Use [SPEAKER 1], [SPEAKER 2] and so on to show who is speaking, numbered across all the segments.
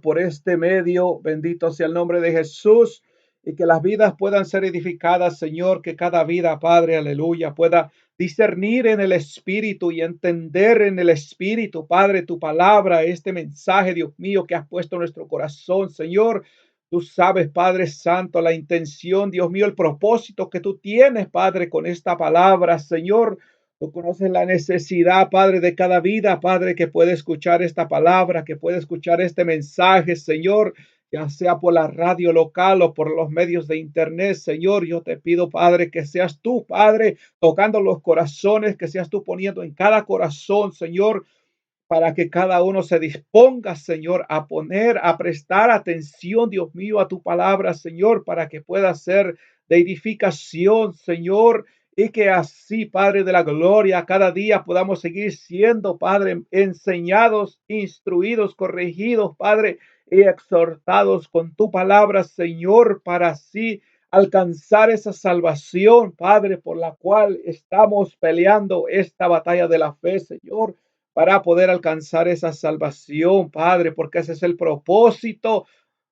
[SPEAKER 1] Señor, por este medio. Bendito sea el nombre de Jesús. Y que las vidas puedan ser edificadas, Señor, que cada vida, Padre, aleluya, pueda discernir en el Espíritu y entender en el Espíritu, Padre, tu palabra, este mensaje, Dios mío, que has puesto en nuestro corazón, Señor. Tú sabes, Padre Santo, la intención, Dios mío, el propósito que tú tienes, Padre, con esta palabra, Señor. Tú conoces la necesidad, Padre, de cada vida, Padre, que puede escuchar esta palabra, que puede escuchar este mensaje, Señor, ya sea por la radio local o por los medios de internet, Señor. Yo te pido, Padre, que seas tú, Padre, tocando los corazones, que seas tú poniendo en cada corazón, Señor, para que cada uno se disponga, Señor, a poner, a prestar atención, Dios mío, a tu palabra, Señor, para que pueda ser de edificación, Señor, y que así, Padre de la gloria, cada día podamos seguir siendo, Padre, enseñados, instruidos, corregidos, Padre, y exhortados con tu palabra, Señor, para así alcanzar esa salvación, Padre, por la cual estamos peleando esta batalla de la fe, Señor, para poder alcanzar esa salvación, Padre, porque ese es el propósito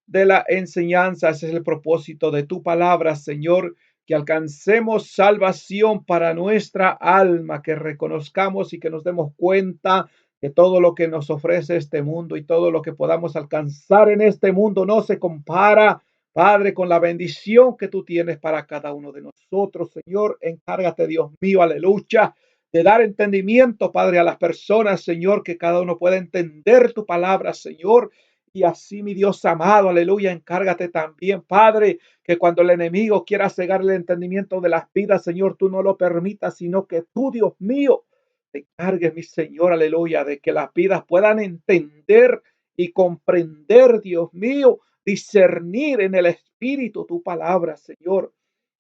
[SPEAKER 1] de la enseñanza, ese es el propósito de tu palabra, Señor, que alcancemos salvación para nuestra alma, que reconozcamos y que nos demos cuenta que todo lo que nos ofrece este mundo y todo lo que podamos alcanzar en este mundo no se compara, Padre, con la bendición que tú tienes para cada uno de nosotros, Señor. Encárgate, Dios mío, aleluya, de dar entendimiento, Padre, a las personas, Señor, que cada uno pueda entender tu palabra, Señor. Y así, mi Dios amado, aleluya, encárgate también, Padre, que cuando el enemigo quiera cegar el entendimiento de las vidas, Señor, tú no lo permitas, sino que tú, Dios mío, te encargues, mi Señor, aleluya, de que las vidas puedan entender y comprender, Dios mío, discernir en el Espíritu tu palabra, Señor.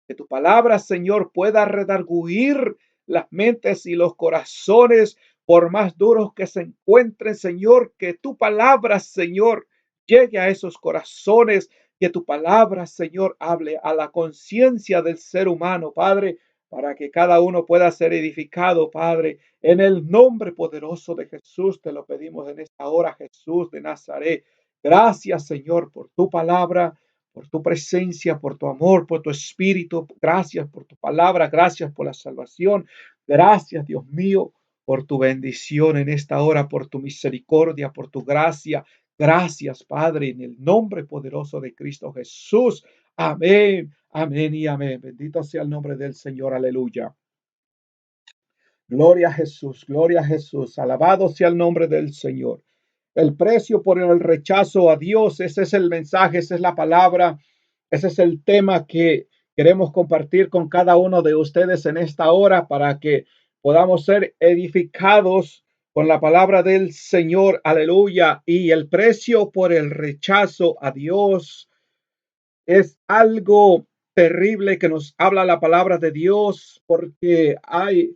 [SPEAKER 1] Que tu palabra, Señor, pueda redarguir las mentes y los corazones, por más duros que se encuentren, Señor, que tu palabra, Señor, llegue a esos corazones, que tu palabra, Señor, hable a la conciencia del ser humano, Padre, para que cada uno pueda ser edificado, Padre. En el nombre poderoso de Jesús te lo pedimos en esta hora, Jesús de Nazaret. Gracias, Señor, por tu palabra, por tu presencia, por tu amor, por tu espíritu. Gracias por tu palabra, gracias por la salvación. Gracias, Dios mío, por tu bendición en esta hora, por tu misericordia, por tu gracia. Gracias, Padre, en el nombre poderoso de Cristo Jesús. Amén, amén y amén. Bendito sea el nombre del Señor. Aleluya. Gloria a Jesús, gloria a Jesús. Alabado sea el nombre del Señor. El precio por el rechazo a Dios, ese es el mensaje, esa es la palabra, ese es el tema que queremos compartir con cada uno de ustedes en esta hora para que podamos ser edificados con la palabra del Señor. Aleluya. Y el precio por el rechazo a Dios es algo terrible que nos habla la palabra de Dios, porque hay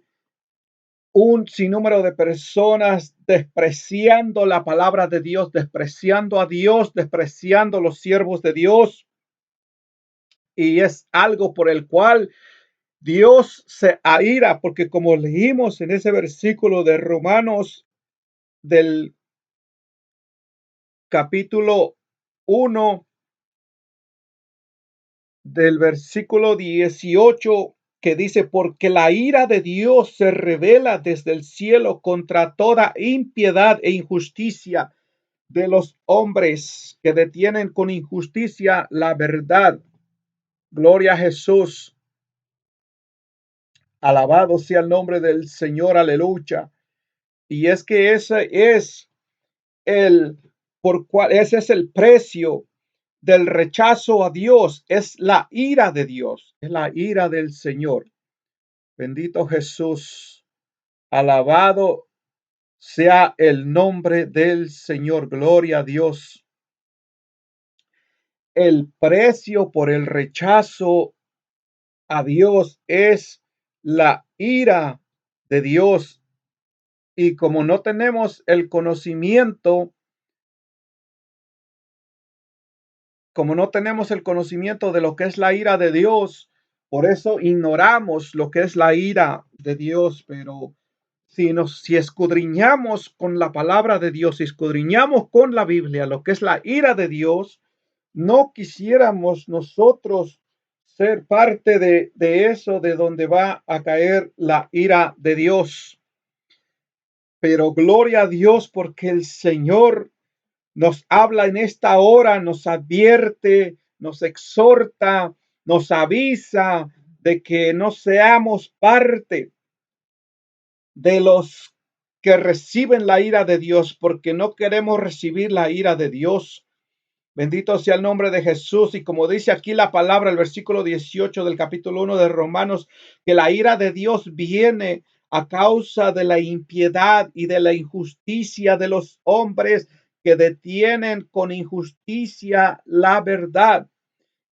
[SPEAKER 1] un sinnúmero de personas despreciando la palabra de Dios, despreciando a Dios, despreciando los siervos de Dios. Y es algo por el cual Dios se aira, porque como leímos en ese versículo de Romanos del capítulo 1, del versículo 18, que dice, porque la ira de Dios se revela desde el cielo contra toda impiedad e injusticia de los hombres que detienen con injusticia la verdad. Gloria a Jesús. Alabado sea el nombre del Señor. Aleluya. Y es que ese es el por cual ese es el precio del rechazo a Dios, es la ira de Dios, es la ira del Señor. Bendito Jesús. Alabado sea el nombre del Señor. Gloria a Dios. El precio por el rechazo a Dios es la ira de Dios. Y como no tenemos el conocimiento, como no tenemos el conocimiento de lo que es la ira de Dios, por eso ignoramos lo que es la ira de Dios. Pero si escudriñamos con la palabra de Dios, si escudriñamos con la Biblia lo que es la ira de Dios, no quisiéramos nosotros ser parte de eso, de donde va a caer la ira de Dios. Pero gloria a Dios porque el Señor nos habla en esta hora, nos advierte, nos exhorta, nos avisa de que no seamos parte de los que reciben la ira de Dios, porque no queremos recibir la ira de Dios. Bendito sea el nombre de Jesús. Y como dice aquí la palabra, el versículo 18 del capítulo 1 de Romanos, que la ira de Dios viene a causa de la impiedad y de la injusticia de los hombres que detienen con injusticia la verdad.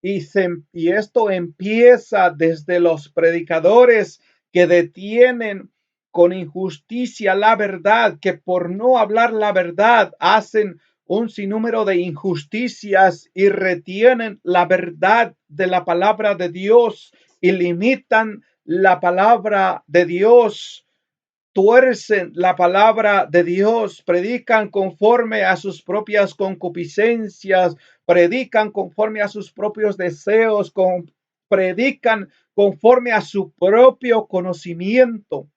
[SPEAKER 1] Y esto empieza desde los predicadores que detienen con injusticia la verdad, que por no hablar la verdad hacen un sinnúmero de injusticias y retienen la verdad de la palabra de Dios y limitan la palabra de Dios, tuercen la palabra de Dios, predican conforme a sus propias concupiscencias, predican conforme a sus propios deseos, predican conforme a su propio conocimiento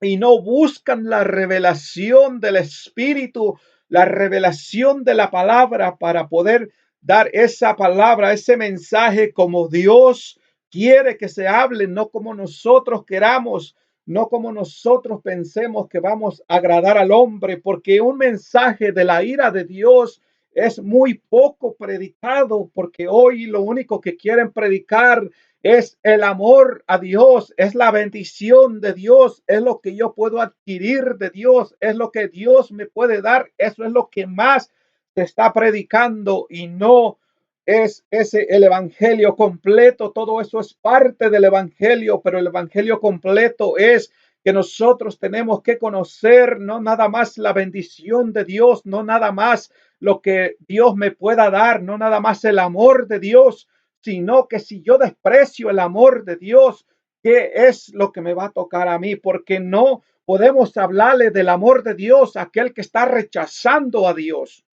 [SPEAKER 1] y no buscan la revelación del Espíritu, la revelación de la palabra para poder dar esa palabra, ese mensaje como Dios quiere que se hable, no como nosotros queramos, no como nosotros pensemos que vamos a agradar al hombre, porque un mensaje de la ira de Dios es muy poco predicado, porque hoy lo único que quieren predicar es el amor a Dios, es la bendición de Dios, es lo que yo puedo adquirir de Dios, es lo que Dios me puede dar, eso es lo que más se está predicando y no es ese el evangelio completo. Todo eso es parte del evangelio, pero el evangelio completo es que nosotros tenemos que conocer no nada más la bendición de Dios, no nada más lo que Dios me pueda dar, no nada más el amor de Dios, sino que si yo desprecio el amor de Dios, ¿qué es lo que me va a tocar a mí? Porque no podemos hablarle del amor de Dios a aquel que está rechazando a Dios,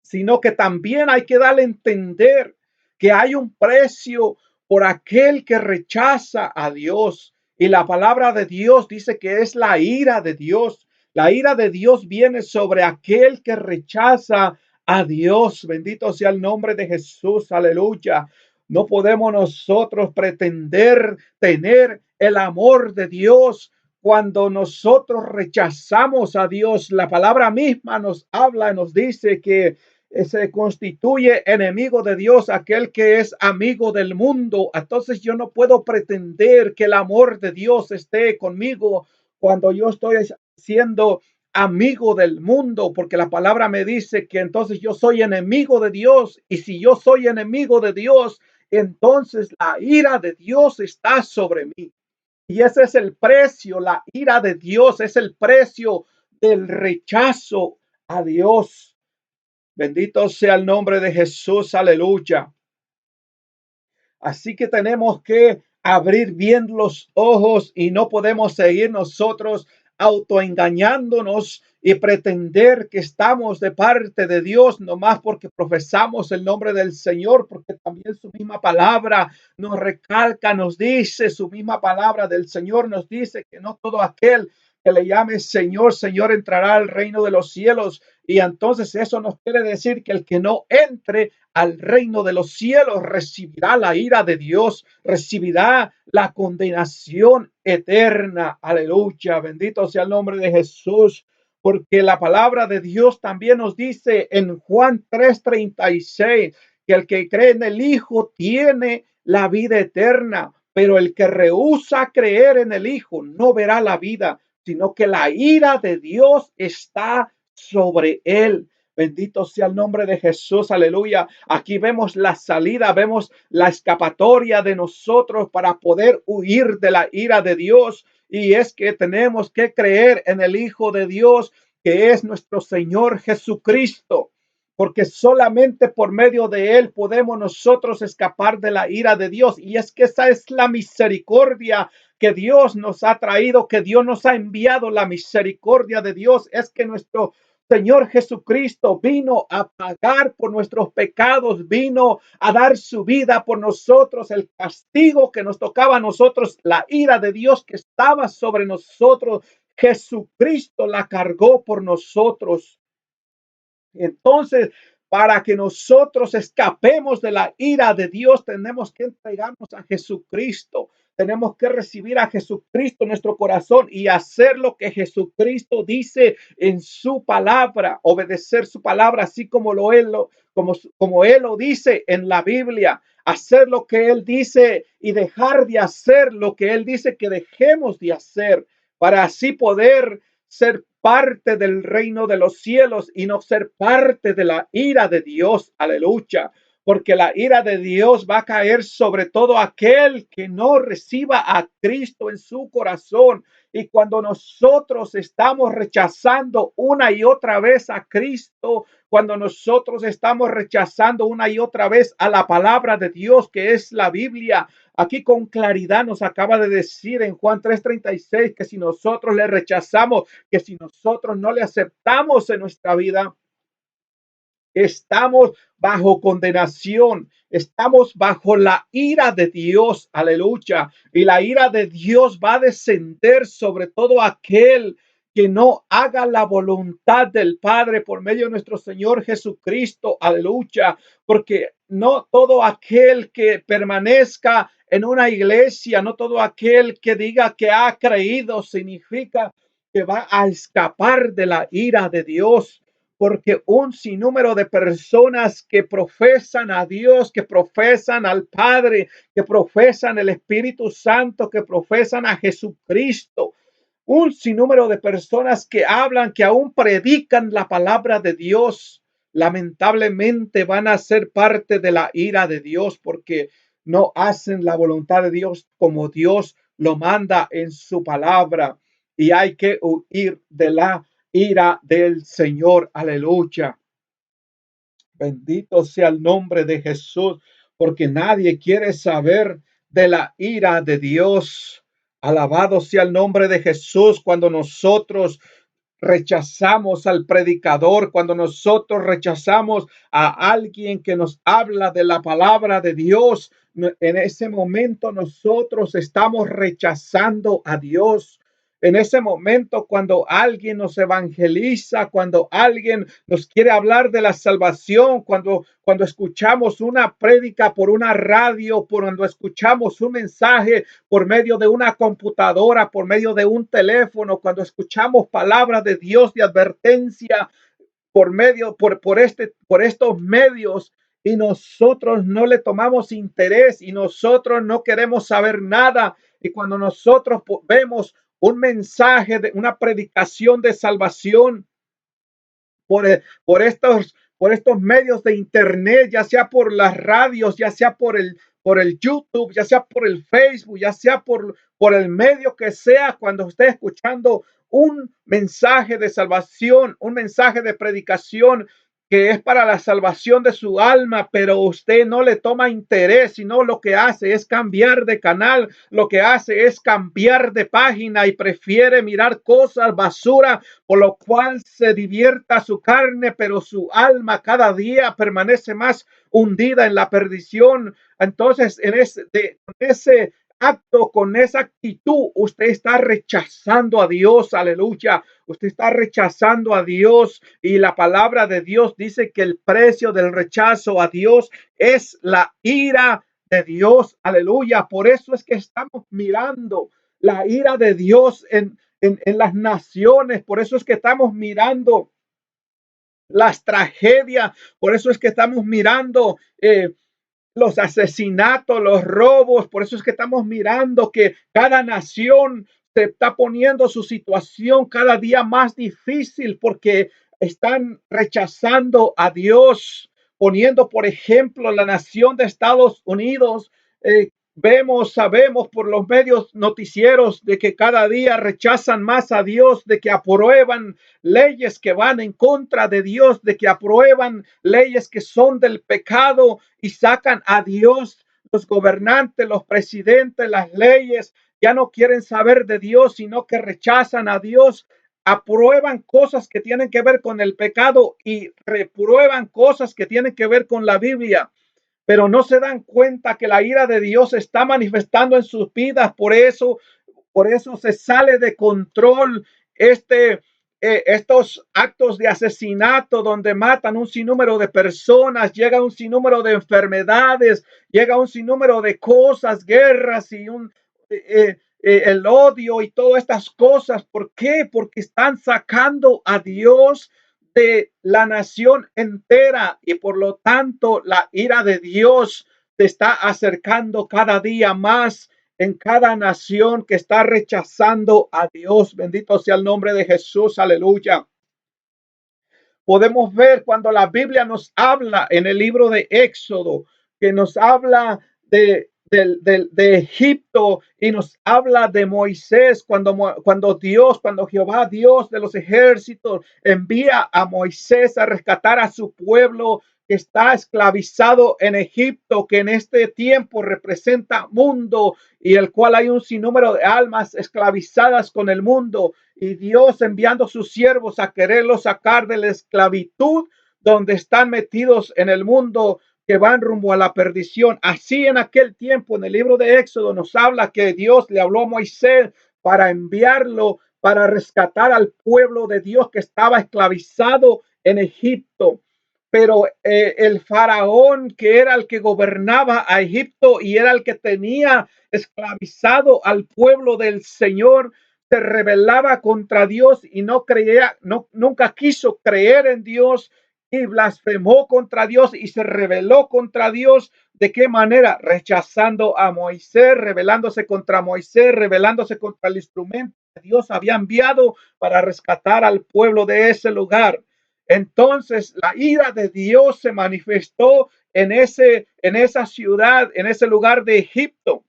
[SPEAKER 1] sino que también hay que darle a entender que hay un precio por aquel que rechaza a Dios. Y la palabra de Dios dice que es la ira de Dios. La ira de Dios viene sobre aquel que rechaza a Dios. Bendito sea el nombre de Jesús. Aleluya. No podemos nosotros pretender tener el amor de Dios cuando nosotros rechazamos a Dios. La palabra misma nos habla, nos dice que se constituye enemigo de Dios aquel que es amigo del mundo. Entonces yo no puedo pretender que el amor de Dios esté conmigo cuando yo estoy siendo amigo del mundo, porque la palabra me dice que entonces yo soy enemigo de Dios, y si yo soy enemigo de Dios, entonces la ira de Dios está sobre mí. Y ese es el precio, la ira de Dios es el precio del rechazo a Dios. Bendito sea el nombre de Jesús, aleluya. Así que tenemos que abrir bien los ojos y no podemos seguir nosotros autoengañándonos y pretender que estamos de parte de Dios nomás porque profesamos el nombre del Señor, porque también su misma palabra nos recalca, nos dice, su misma palabra del Señor nos dice que no todo aquel que le llame Señor, Señor entrará al reino de los cielos. Y entonces eso nos quiere decir que el que no entre al reino de los cielos recibirá la ira de Dios, recibirá la condenación eterna. Aleluya, bendito sea el nombre de Jesús, porque la palabra de Dios también nos dice en Juan 3:36 que el que cree en el Hijo tiene la vida eterna, pero el que rehúsa creer en el Hijo no verá la vida, sino que la ira de Dios está sobre él. Bendito sea el nombre de Jesús, aleluya. Aquí vemos la salida, vemos la escapatoria de nosotros para poder huir de la ira de Dios. Y es que tenemos que creer en el Hijo de Dios, que es nuestro Señor Jesucristo. porque solamente por medio de Él podemos nosotros escapar de la ira de Dios. Y es que esa es la misericordia que Dios nos ha traído, que Dios nos ha enviado. La misericordia de Dios es que nuestro Señor Jesucristo vino a pagar por nuestros pecados, vino a dar su vida por nosotros, el castigo que nos tocaba a nosotros, la ira de Dios que estaba sobre nosotros. Jesucristo la cargó por nosotros. Entonces, para que nosotros escapemos de la ira de Dios, tenemos que entregarnos a Jesucristo. Tenemos que recibir a Jesucristo en nuestro corazón y hacer lo que Jesucristo dice en su palabra, obedecer su palabra, así como como Él lo dice en la Biblia, hacer lo que Él dice y dejar de hacer lo que Él dice que dejemos de hacer, para así poder ser parte del reino de los cielos y no ser parte de la ira de Dios. Aleluya. Porque la ira de Dios va a caer sobre todo aquel que no reciba a Cristo en su corazón. Y cuando nosotros estamos rechazando una y otra vez a Cristo, cuando nosotros estamos rechazando una y otra vez a la palabra de Dios, que es la Biblia, aquí con claridad nos acaba de decir en Juan 3:36 que si nosotros le rechazamos, que si nosotros no le aceptamos en nuestra vida, estamos bajo condenación, estamos bajo la ira de Dios, aleluya. Y la ira de Dios va a descender sobre todo aquel que no haga la voluntad del Padre por medio de nuestro Señor Jesucristo, aleluya. Porque no todo aquel que permanezca en una iglesia, no todo aquel que diga que ha creído significa que va a escapar de la ira de Dios, porque un sinnúmero de personas que profesan a Dios, que profesan al Padre, que profesan el Espíritu Santo, que profesan a Jesucristo, un sinnúmero de personas que hablan, que aún predican la palabra de Dios, lamentablemente van a ser parte de la ira de Dios porque no hacen la voluntad de Dios como Dios lo manda en su palabra. Y hay que huir de la ira del Señor. Aleluya. Bendito sea el nombre de Jesús, porque nadie quiere saber de la ira de Dios. Alabado sea el nombre de Jesús cuando nosotros rechazamos al predicador, cuando nosotros rechazamos a alguien que nos habla de la palabra de Dios. En ese momento nosotros estamos rechazando a Dios. En ese momento, cuando alguien nos evangeliza, cuando alguien nos quiere hablar de la salvación, cuando escuchamos una prédica por una radio, cuando escuchamos un mensaje por medio de una computadora, por medio de un teléfono, cuando escuchamos palabras de Dios de advertencia por estos medios, y nosotros no le tomamos interés y nosotros no queremos saber nada. Y cuando nosotros vemos un mensaje de una predicación de salvación por estos medios de internet, ya sea por las radios, ya sea por el YouTube, ya sea por el Facebook, ya sea por el medio que sea, cuando esté escuchando un mensaje de salvación, un mensaje de predicación que es para la salvación de su alma, pero usted no le toma interés, sino lo que hace es cambiar de canal, lo que hace es cambiar de página y prefiere mirar cosas basura, por lo cual se divierta su carne, pero su alma cada día permanece más hundida en la perdición. Entonces, con ese acto, con esa actitud, usted está rechazando a Dios, aleluya. Usted está rechazando a Dios, y la palabra de Dios dice que el precio del rechazo a Dios es la ira de Dios, aleluya. Por eso es que estamos mirando la ira de Dios en las naciones. Por eso es que estamos mirando las tragedias. Por eso es que estamos mirando los asesinatos, los robos. Por eso es que estamos mirando que cada nación se está poniendo su situación cada día más difícil porque están rechazando a Dios, poniendo, por ejemplo, la nación de Estados Unidos. sabemos por los medios noticieros de que cada día rechazan más a Dios, de que aprueban leyes que van en contra de Dios, de que aprueban leyes que son del pecado y sacan a Dios. Los gobernantes, los presidentes, las leyes ya no quieren saber de Dios, sino que rechazan a Dios, aprueban cosas que tienen que ver con el pecado y reprueban cosas que tienen que ver con la Biblia, pero no se dan cuenta que la ira de Dios se está manifestando en sus vidas. Por eso se sale de control estos actos de asesinato donde matan un sinnúmero de personas, llega un sinnúmero de enfermedades, llega un sinnúmero de cosas, guerras y el odio y todas estas cosas. ¿Por qué? Porque están sacando a Dios de la nación entera y por lo tanto la ira de Dios se está acercando cada día más en cada nación que está rechazando a Dios. Bendito sea el nombre de Jesús, aleluya. Podemos ver cuando la Biblia nos habla en el libro de Éxodo, que nos habla de Egipto y nos habla de Moisés, cuando Jehová, Dios de los ejércitos, envía a Moisés a rescatar a su pueblo que está esclavizado en Egipto, que en este tiempo representa mundo y el cual hay un sinnúmero de almas esclavizadas con el mundo, y Dios enviando sus siervos a quererlos sacar de la esclavitud donde están metidos en el mundo, que van rumbo a la perdición. Así en aquel tiempo, en el libro de Éxodo, nos habla que Dios le habló a Moisés para enviarlo, para rescatar al pueblo de Dios que estaba esclavizado en Egipto. Pero el faraón, que era el que gobernaba a Egipto y era el que tenía esclavizado al pueblo del Señor, se rebelaba contra Dios y nunca quiso creer en Dios y blasfemó contra Dios y se rebeló contra Dios. ¿De qué manera? Rechazando a Moisés, rebelándose contra Moisés, rebelándose contra el instrumento que Dios había enviado para rescatar al pueblo de ese lugar. Entonces la ira de Dios se manifestó en esa ciudad, en ese lugar de Egipto.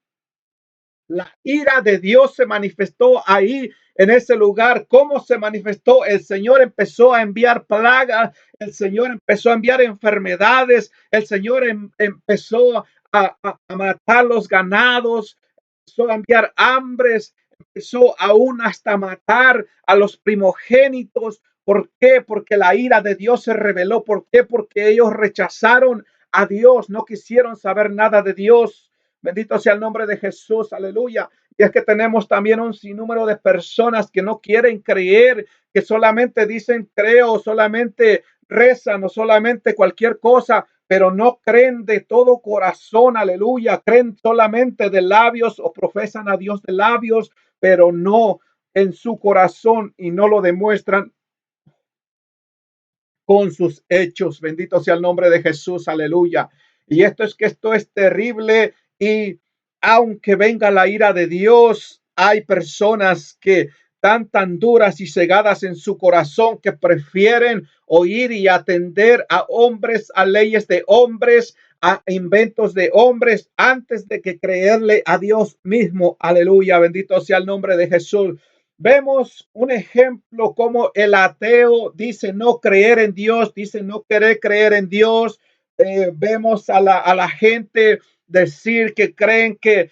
[SPEAKER 1] La ira de Dios se manifestó ahí en ese lugar. ¿Cómo se manifestó? El Señor empezó a enviar plagas, el Señor empezó a enviar enfermedades, el Señor empezó a matar los ganados, empezó a enviar hambres, empezó aún hasta matar a los primogénitos. ¿Por qué? Porque la ira de Dios se reveló. ¿Por qué? Porque ellos rechazaron a Dios, no quisieron saber nada de Dios. Bendito sea el nombre de Jesús, aleluya. Y es que tenemos también un sinnúmero de personas que no quieren creer, que solamente dicen creo, solamente rezan o solamente cualquier cosa, pero no creen de todo corazón, aleluya. Creen solamente de labios o profesan a Dios de labios, pero no en su corazón y no lo demuestran con sus hechos. Bendito sea el nombre de Jesús, aleluya. Y esto es terrible, y aunque venga la ira de Dios, hay personas que están tan duras y cegadas en su corazón que prefieren oír y atender a hombres, a leyes de hombres, a inventos de hombres, antes de que creerle a Dios mismo. Aleluya, bendito sea el nombre de Jesús. Vemos un ejemplo como el ateo dice no creer en Dios, dice no querer creer en Dios. Vemos a la gente decir que creen que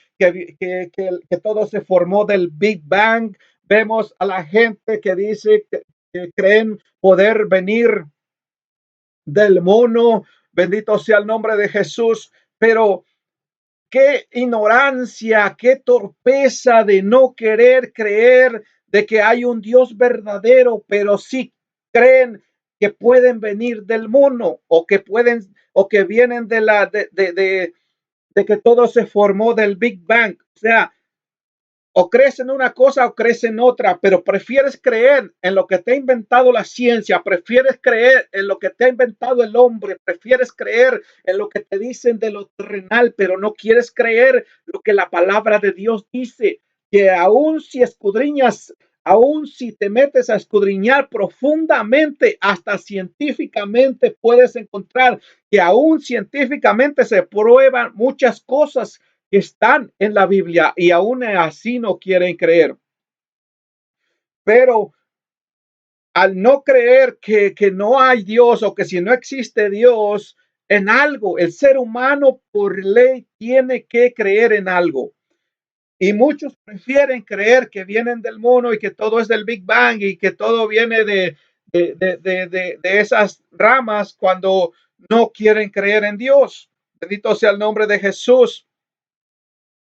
[SPEAKER 1] todo se formó del Big Bang. Vemos a la gente que dice que creen poder venir del mono. Bendito sea el nombre de Jesús. Pero qué ignorancia, qué torpeza de no querer creer de que hay un Dios verdadero, pero sí creen que pueden venir del mono o que vienen de que todo se formó del Big Bang. O sea, o crees en una cosa o crees en otra, pero prefieres creer en lo que te ha inventado la ciencia, prefieres creer en lo que te ha inventado el hombre, prefieres creer en lo que te dicen de lo terrenal, pero no quieres creer lo que la palabra de Dios dice, que aún si escudriñas, aún si te metes a escudriñar profundamente, hasta científicamente puedes encontrar que aún científicamente se prueban muchas cosas que están en la Biblia y aún así no quieren creer. Pero al no creer que no hay Dios o que si no existe Dios en algo, el ser humano por ley tiene que creer en algo. Y muchos prefieren creer que vienen del mono y que todo es del Big Bang y que todo viene de esas ramas cuando no quieren creer en Dios. Bendito sea el nombre de Jesús.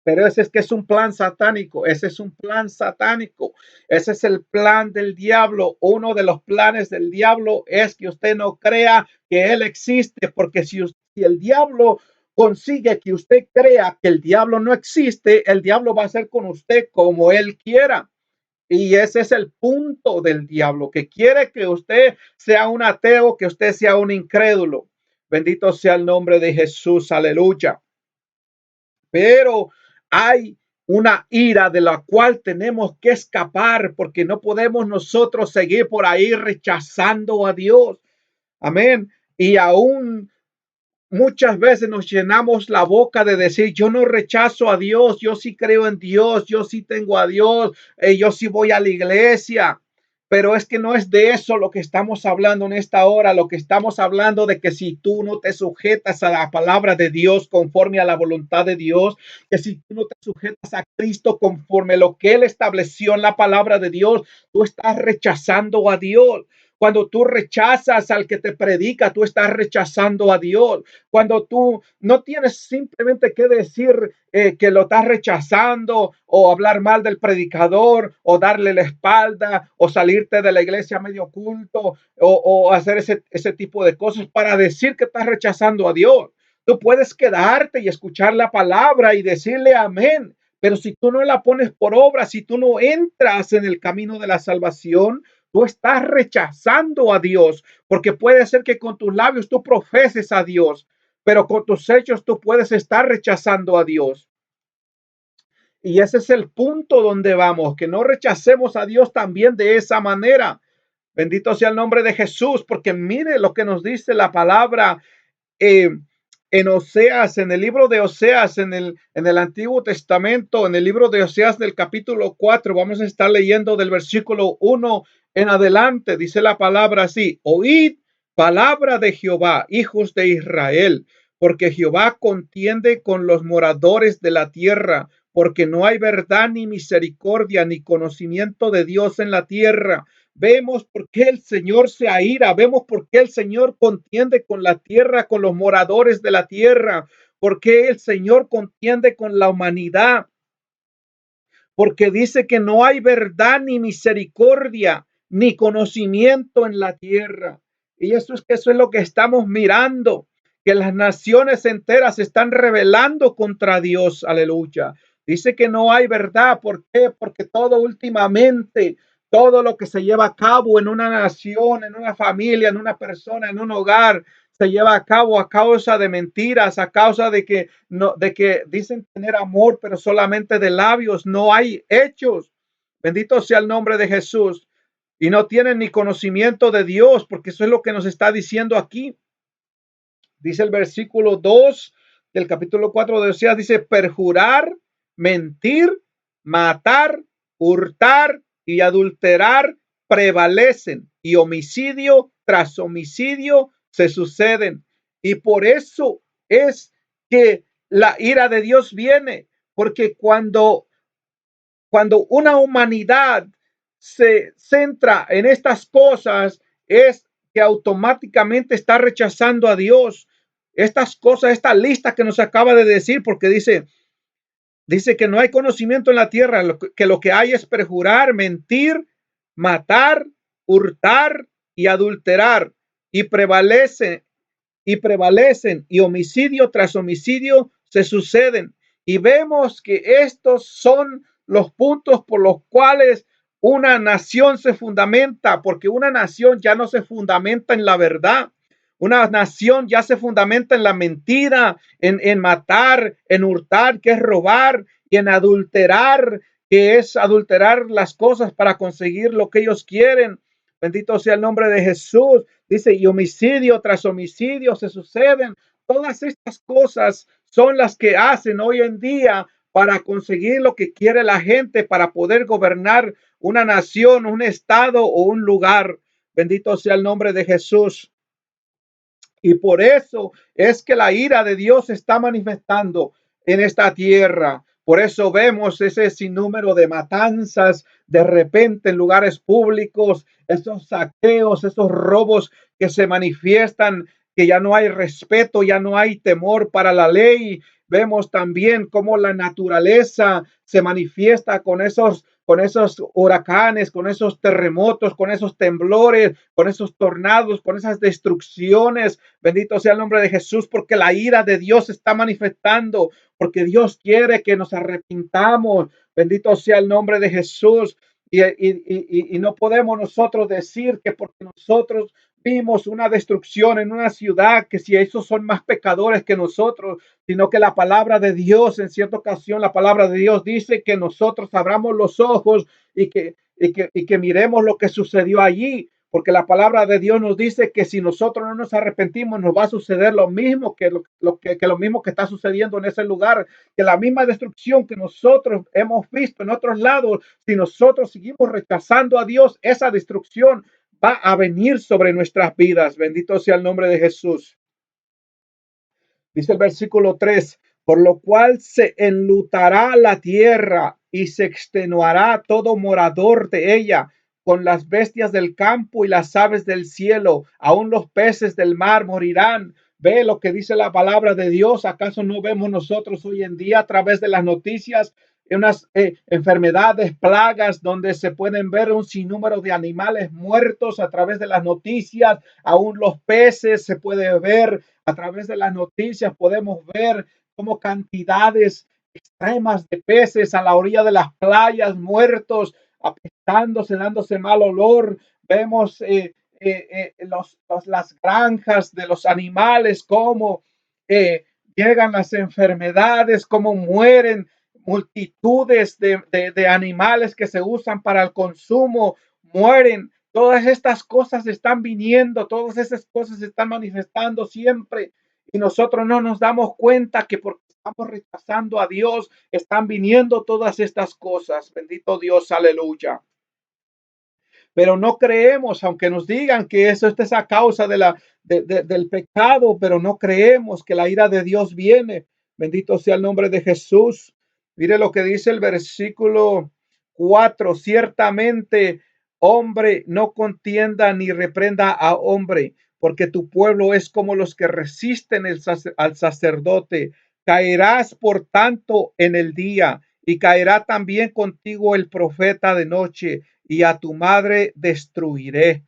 [SPEAKER 1] Pero ese es que es un plan satánico, ese es un plan satánico, ese es el plan del diablo. Uno de los planes del diablo es que usted no crea que él existe, porque si el diablo consigue que usted crea que el diablo no existe, el diablo va a hacer con usted como él quiera. Y ese es el punto del diablo, que quiere que usted sea un ateo, que usted sea un incrédulo. Bendito sea el nombre de Jesús, aleluya. Pero hay una ira de la cual tenemos que escapar porque no podemos nosotros seguir por ahí rechazando a Dios. Amén. Y aún muchas veces nos llenamos la boca de decir, yo no rechazo a Dios, yo sí creo en Dios, yo sí tengo a Dios, yo sí voy a la iglesia. Pero es que no es de eso lo que estamos hablando en esta hora, lo que estamos hablando de que si tú no te sujetas a la palabra de Dios conforme a la voluntad de Dios, que si tú no te sujetas a Cristo conforme a lo que Él estableció en la palabra de Dios, tú estás rechazando a Dios. Cuando tú rechazas al que te predica, tú estás rechazando a Dios. Cuando tú no tienes simplemente que decir que lo estás rechazando o hablar mal del predicador o darle la espalda o salirte de la iglesia medio culto o hacer ese tipo de cosas para decir que estás rechazando a Dios. Tú puedes quedarte y escuchar la palabra y decirle amén. Pero si tú no la pones por obra, si tú no entras en el camino de la salvación, tú estás rechazando a Dios, porque puede ser que con tus labios tú profeses a Dios, pero con tus hechos tú puedes estar rechazando a Dios. Y ese es el punto donde vamos, que no rechacemos a Dios también de esa manera. Bendito sea el nombre de Jesús, porque mire lo que nos dice la palabra eh, en Oseas, en el libro de Oseas, en el Antiguo Testamento, en el libro de Oseas del capítulo 4, vamos a estar leyendo del versículo 1 en adelante, dice la palabra así: oíd palabra de Jehová, hijos de Israel, porque Jehová contiende con los moradores de la tierra, porque no hay verdad ni misericordia ni conocimiento de Dios en la tierra. Vemos por qué el Señor se aira, vemos por qué el Señor contiende con la tierra, con los moradores de la tierra, por qué el Señor contiende con la humanidad, porque dice que no hay verdad ni misericordia ni conocimiento en la tierra. Y eso es lo que estamos mirando, que las naciones enteras se están rebelando contra Dios. Aleluya. Dice que no hay verdad. ¿Por qué? Porque todo últimamente, todo lo que se lleva a cabo en una nación, en una familia, en una persona, en un hogar, se lleva a cabo a causa de mentiras, a causa de que no, de que dicen tener amor, pero solamente de labios, no hay hechos. Bendito sea el nombre de Jesús. Y no tienen ni conocimiento de Dios, porque eso es lo que nos está diciendo aquí. Dice el versículo 2 del capítulo 4 de Oseas, dice: perjurar, mentir, matar, hurtar y adulterar prevalecen, y homicidio tras homicidio se suceden. Y por eso es que la ira de Dios viene, porque cuando una humanidad se centra en estas cosas, es que automáticamente está rechazando a Dios. Estas cosas, esta lista que nos acaba de decir, porque dice que no hay conocimiento en la tierra, que lo que hay es perjurar, mentir, matar, hurtar y adulterar, y prevalecen, y homicidio tras homicidio se suceden. Y vemos que estos son los puntos por los cuales una nación se fundamenta, porque una nación ya no se fundamenta en la verdad. Una nación ya se fundamenta en la mentira, en matar, en hurtar, que es robar, y en adulterar, que es adulterar las cosas para conseguir lo que ellos quieren. Bendito sea el nombre de Jesús. Dice, y homicidio tras homicidio se suceden. Todas estas cosas son las que hacen hoy en día para conseguir lo que quiere la gente, para poder gobernar una nación, un estado o un lugar. Bendito sea el nombre de Jesús. Y por eso es que la ira de Dios se está manifestando en esta tierra. Por eso vemos ese sinnúmero de matanzas de repente en lugares públicos, esos saqueos, esos robos que se manifiestan, que ya no hay respeto, ya no hay temor para la ley. Vemos también cómo la naturaleza se manifiesta con esos huracanes, con esos terremotos, con esos temblores, con esos tornados, con esas destrucciones. Bendito sea el nombre de Jesús, porque la ira de Dios se está manifestando, porque Dios quiere que nos arrepintamos. Bendito sea el nombre de Jesús. Y no podemos nosotros decir que porque nosotros vimos una destrucción en una ciudad, que si esos son más pecadores que nosotros, sino que la palabra de Dios, en cierta ocasión, la palabra de Dios dice que nosotros abramos los ojos y que miremos lo que sucedió allí, porque la palabra de Dios nos dice que si nosotros no nos arrepentimos, nos va a suceder lo mismo que lo mismo que está sucediendo en ese lugar, que la misma destrucción que nosotros hemos visto en otros lados, si nosotros seguimos rechazando a Dios, esa destrucción va a venir sobre nuestras vidas. Bendito sea el nombre de Jesús. Dice el versículo 3, por lo cual se enlutará la tierra y se extenuará todo morador de ella, con las bestias del campo y las aves del cielo, aún los peces del mar morirán. Ve lo que dice la palabra de Dios. ¿Acaso no vemos nosotros hoy en día a través de las noticias unas enfermedades, plagas, donde se pueden ver un sinnúmero de animales muertos a través de las noticias? Aún los peces se puede ver a través de las noticias, podemos ver como cantidades extremas de peces a la orilla de las playas muertos, apestándose, dándose mal olor. Vemos las granjas de los animales, cómo llegan las enfermedades, cómo mueren multitudes de animales que se usan para el consumo, mueren. Todas estas cosas están viniendo, todas esas cosas se están manifestando siempre y nosotros no nos damos cuenta que porque estamos rechazando a Dios están viniendo todas estas cosas. Bendito Dios, aleluya. Pero no creemos, aunque nos digan que eso es a causa del pecado, pero no creemos que la ira de Dios viene. Bendito sea el nombre de Jesús. Mire lo que dice el versículo 4. Ciertamente, hombre no contienda ni reprenda a hombre, porque tu pueblo es como los que resisten al sacerdote. Caerás, por tanto, en el día, y caerá también contigo el profeta de noche, y a tu madre destruiré.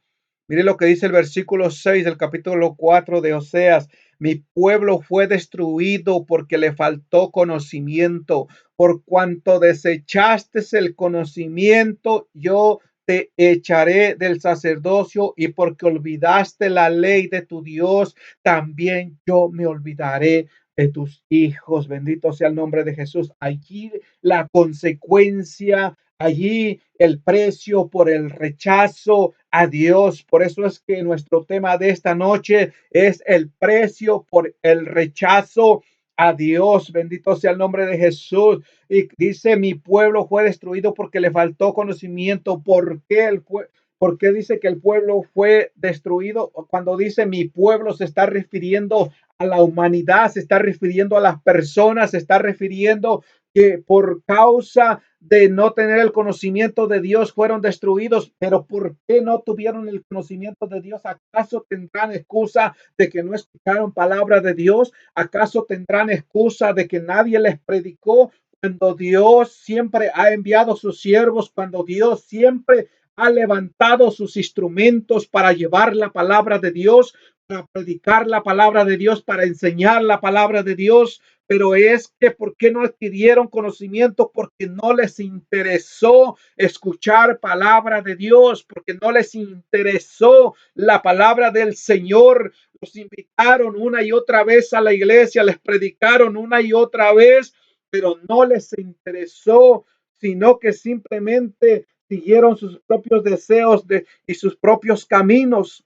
[SPEAKER 1] Mire lo que dice el versículo 6 del capítulo 4 de Oseas. Mi pueblo fue destruido porque le faltó conocimiento. Por cuanto desechaste el conocimiento, yo te echaré del sacerdocio, y porque olvidaste la ley de tu Dios, también yo me olvidaré de tus hijos. Bendito sea el nombre de Jesús. Allí la consecuencia, allí el precio por el rechazo a Dios. Por eso es que nuestro tema de esta noche es el precio por el rechazo a Dios. Bendito sea el nombre de Jesús. Y dice, mi pueblo fue destruido porque le faltó conocimiento. ¿Por qué dice que el pueblo fue destruido? Cuando dice mi pueblo, se está refiriendo a la humanidad, se está refiriendo a las personas, se está refiriendo que por causa de no tener el conocimiento de Dios fueron destruidos. Pero ¿por qué no tuvieron el conocimiento de Dios? ¿Acaso tendrán excusa de que no escucharon palabra de Dios? ¿Acaso tendrán excusa de que nadie les predicó? Cuando Dios siempre ha enviado sus siervos, cuando Dios siempre ha levantado sus instrumentos para llevar la palabra de Dios, para predicar la palabra de Dios, para enseñar la palabra de Dios. Pero es que ¿por qué no adquirieron conocimiento? Porque no les interesó escuchar palabra de Dios, porque no les interesó la palabra del Señor. Los invitaron una y otra vez a la iglesia, les predicaron una y otra vez, pero no les interesó, sino que simplemente siguieron sus propios deseos y sus propios caminos.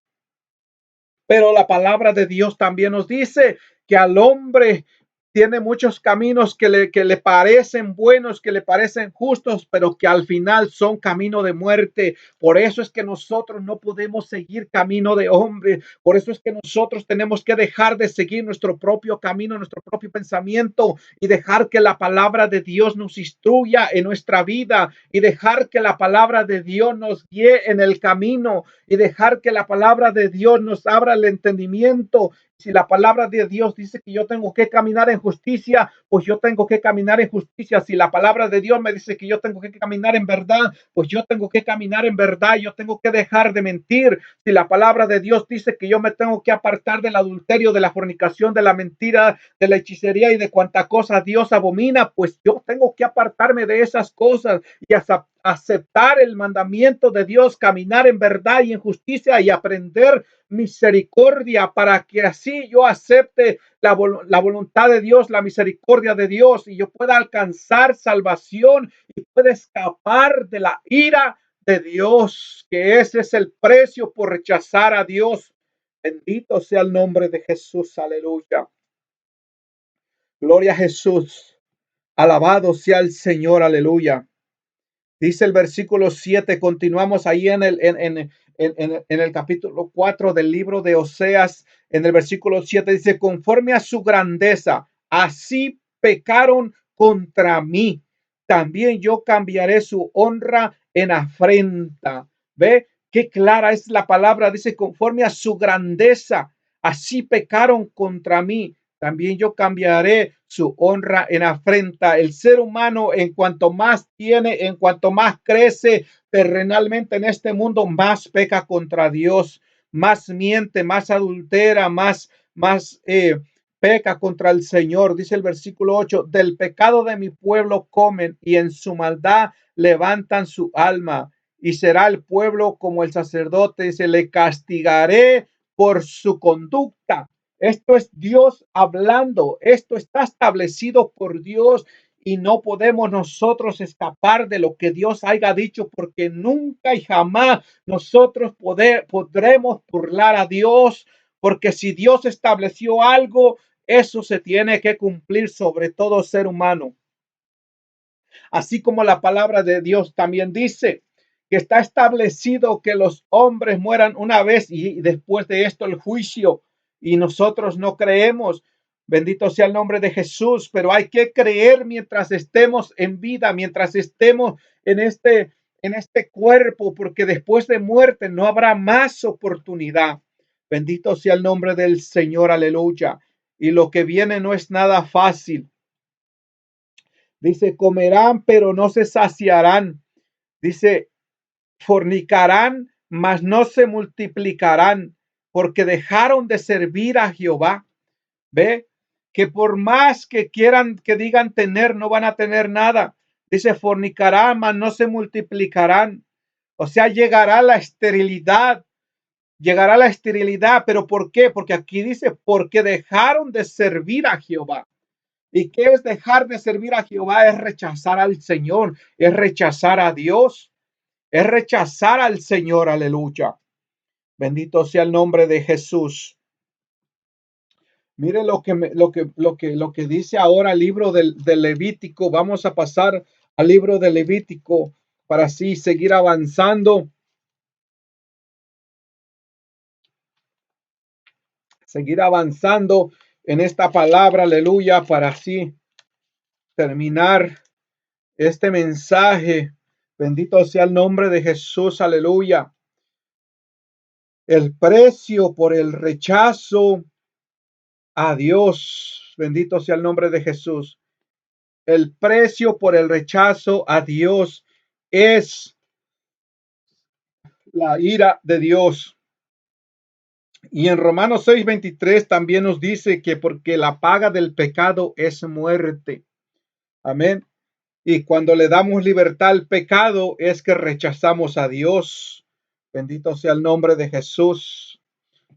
[SPEAKER 1] Pero la palabra de Dios también nos dice que al hombre tiene muchos caminos que le parecen buenos, que le parecen justos, pero que al final son camino de muerte. Por eso es que nosotros no podemos seguir camino de hombre. Por eso es que nosotros tenemos que dejar de seguir nuestro propio camino, nuestro propio pensamiento y dejar que la palabra de Dios nos instruya en nuestra vida y dejar que la palabra de Dios nos guíe en el camino y dejar que la palabra de Dios nos abra el entendimiento. Si la palabra de Dios dice que yo tengo que caminar en justicia, pues yo tengo que caminar en justicia. Si la palabra de Dios me dice que yo tengo que caminar en verdad, pues yo tengo que caminar en verdad. Yo tengo que dejar de mentir. Si la palabra de Dios dice que yo me tengo que apartar del adulterio, de la fornicación, de la mentira, de la hechicería y de cuanta cosa Dios abomina, pues yo tengo que apartarme de esas cosas y aceptar el mandamiento de Dios, caminar en verdad y en justicia y aprender misericordia para que así yo acepte la voluntad de Dios, la misericordia de Dios y yo pueda alcanzar salvación y pueda escapar de la ira de Dios, que ese es el precio por rechazar a Dios. Bendito sea el nombre de Jesús, aleluya. Gloria a Jesús. Alabado sea el Señor, aleluya. Dice el versículo 7, continuamos ahí en el capítulo 4 del libro de Oseas, en el versículo 7 dice, conforme a su grandeza, así pecaron contra mí. También yo cambiaré su honra en afrenta. ¿Ve? Qué clara es la palabra. Dice, conforme a su grandeza, así pecaron contra mí. También yo cambiaré su honra en afrenta. El ser humano, en cuanto más tiene, en cuanto más crece terrenalmente en este mundo, más peca contra Dios, más miente, más adultera, más peca contra el Señor. Dice el versículo 8, del pecado de mi pueblo comen y en su maldad levantan su alma. Y será el pueblo como el sacerdote, y se le castigaré por su conducta. Esto es Dios hablando. Esto está establecido por Dios y no podemos nosotros escapar de lo que Dios haya dicho porque nunca y jamás nosotros podremos burlar a Dios porque si Dios estableció algo, eso se tiene que cumplir sobre todo ser humano. Así como la palabra de Dios también dice que está establecido que los hombres mueran una vez y después de esto el juicio y nosotros no creemos. Bendito sea el nombre de Jesús, pero hay que creer mientras estemos en vida, mientras estemos en este cuerpo, porque después de muerte no habrá más oportunidad. Bendito sea el nombre del Señor, aleluya. Y lo que viene no es nada fácil. Dice, comerán, pero no se saciarán. Dice, fornicarán, mas no se multiplicarán, porque dejaron de servir a Jehová. Ve que por más que quieran, que digan tener, no van a tener nada. Dice, fornicarán, mas no se multiplicarán. O sea, llegará la esterilidad, pero ¿por qué? Porque aquí dice, porque dejaron de servir a Jehová. ¿Y qué es dejar de servir a Jehová? Es rechazar al Señor, es rechazar a Dios, es rechazar al Señor, aleluya. Bendito sea el nombre de Jesús. Mire lo que dice ahora el libro del Levítico. Vamos a pasar al libro del Levítico para así seguir avanzando. Seguir avanzando en esta palabra, aleluya, para así terminar este mensaje. Bendito sea el nombre de Jesús, aleluya. El precio por el rechazo a Dios. Bendito sea el nombre de Jesús. El precio por el rechazo a Dios es la ira de Dios. Y en Romanos 6:23 también nos dice que porque la paga del pecado es muerte. Amén. Y cuando le damos libertad al pecado es que rechazamos a Dios. Bendito sea el nombre de Jesús.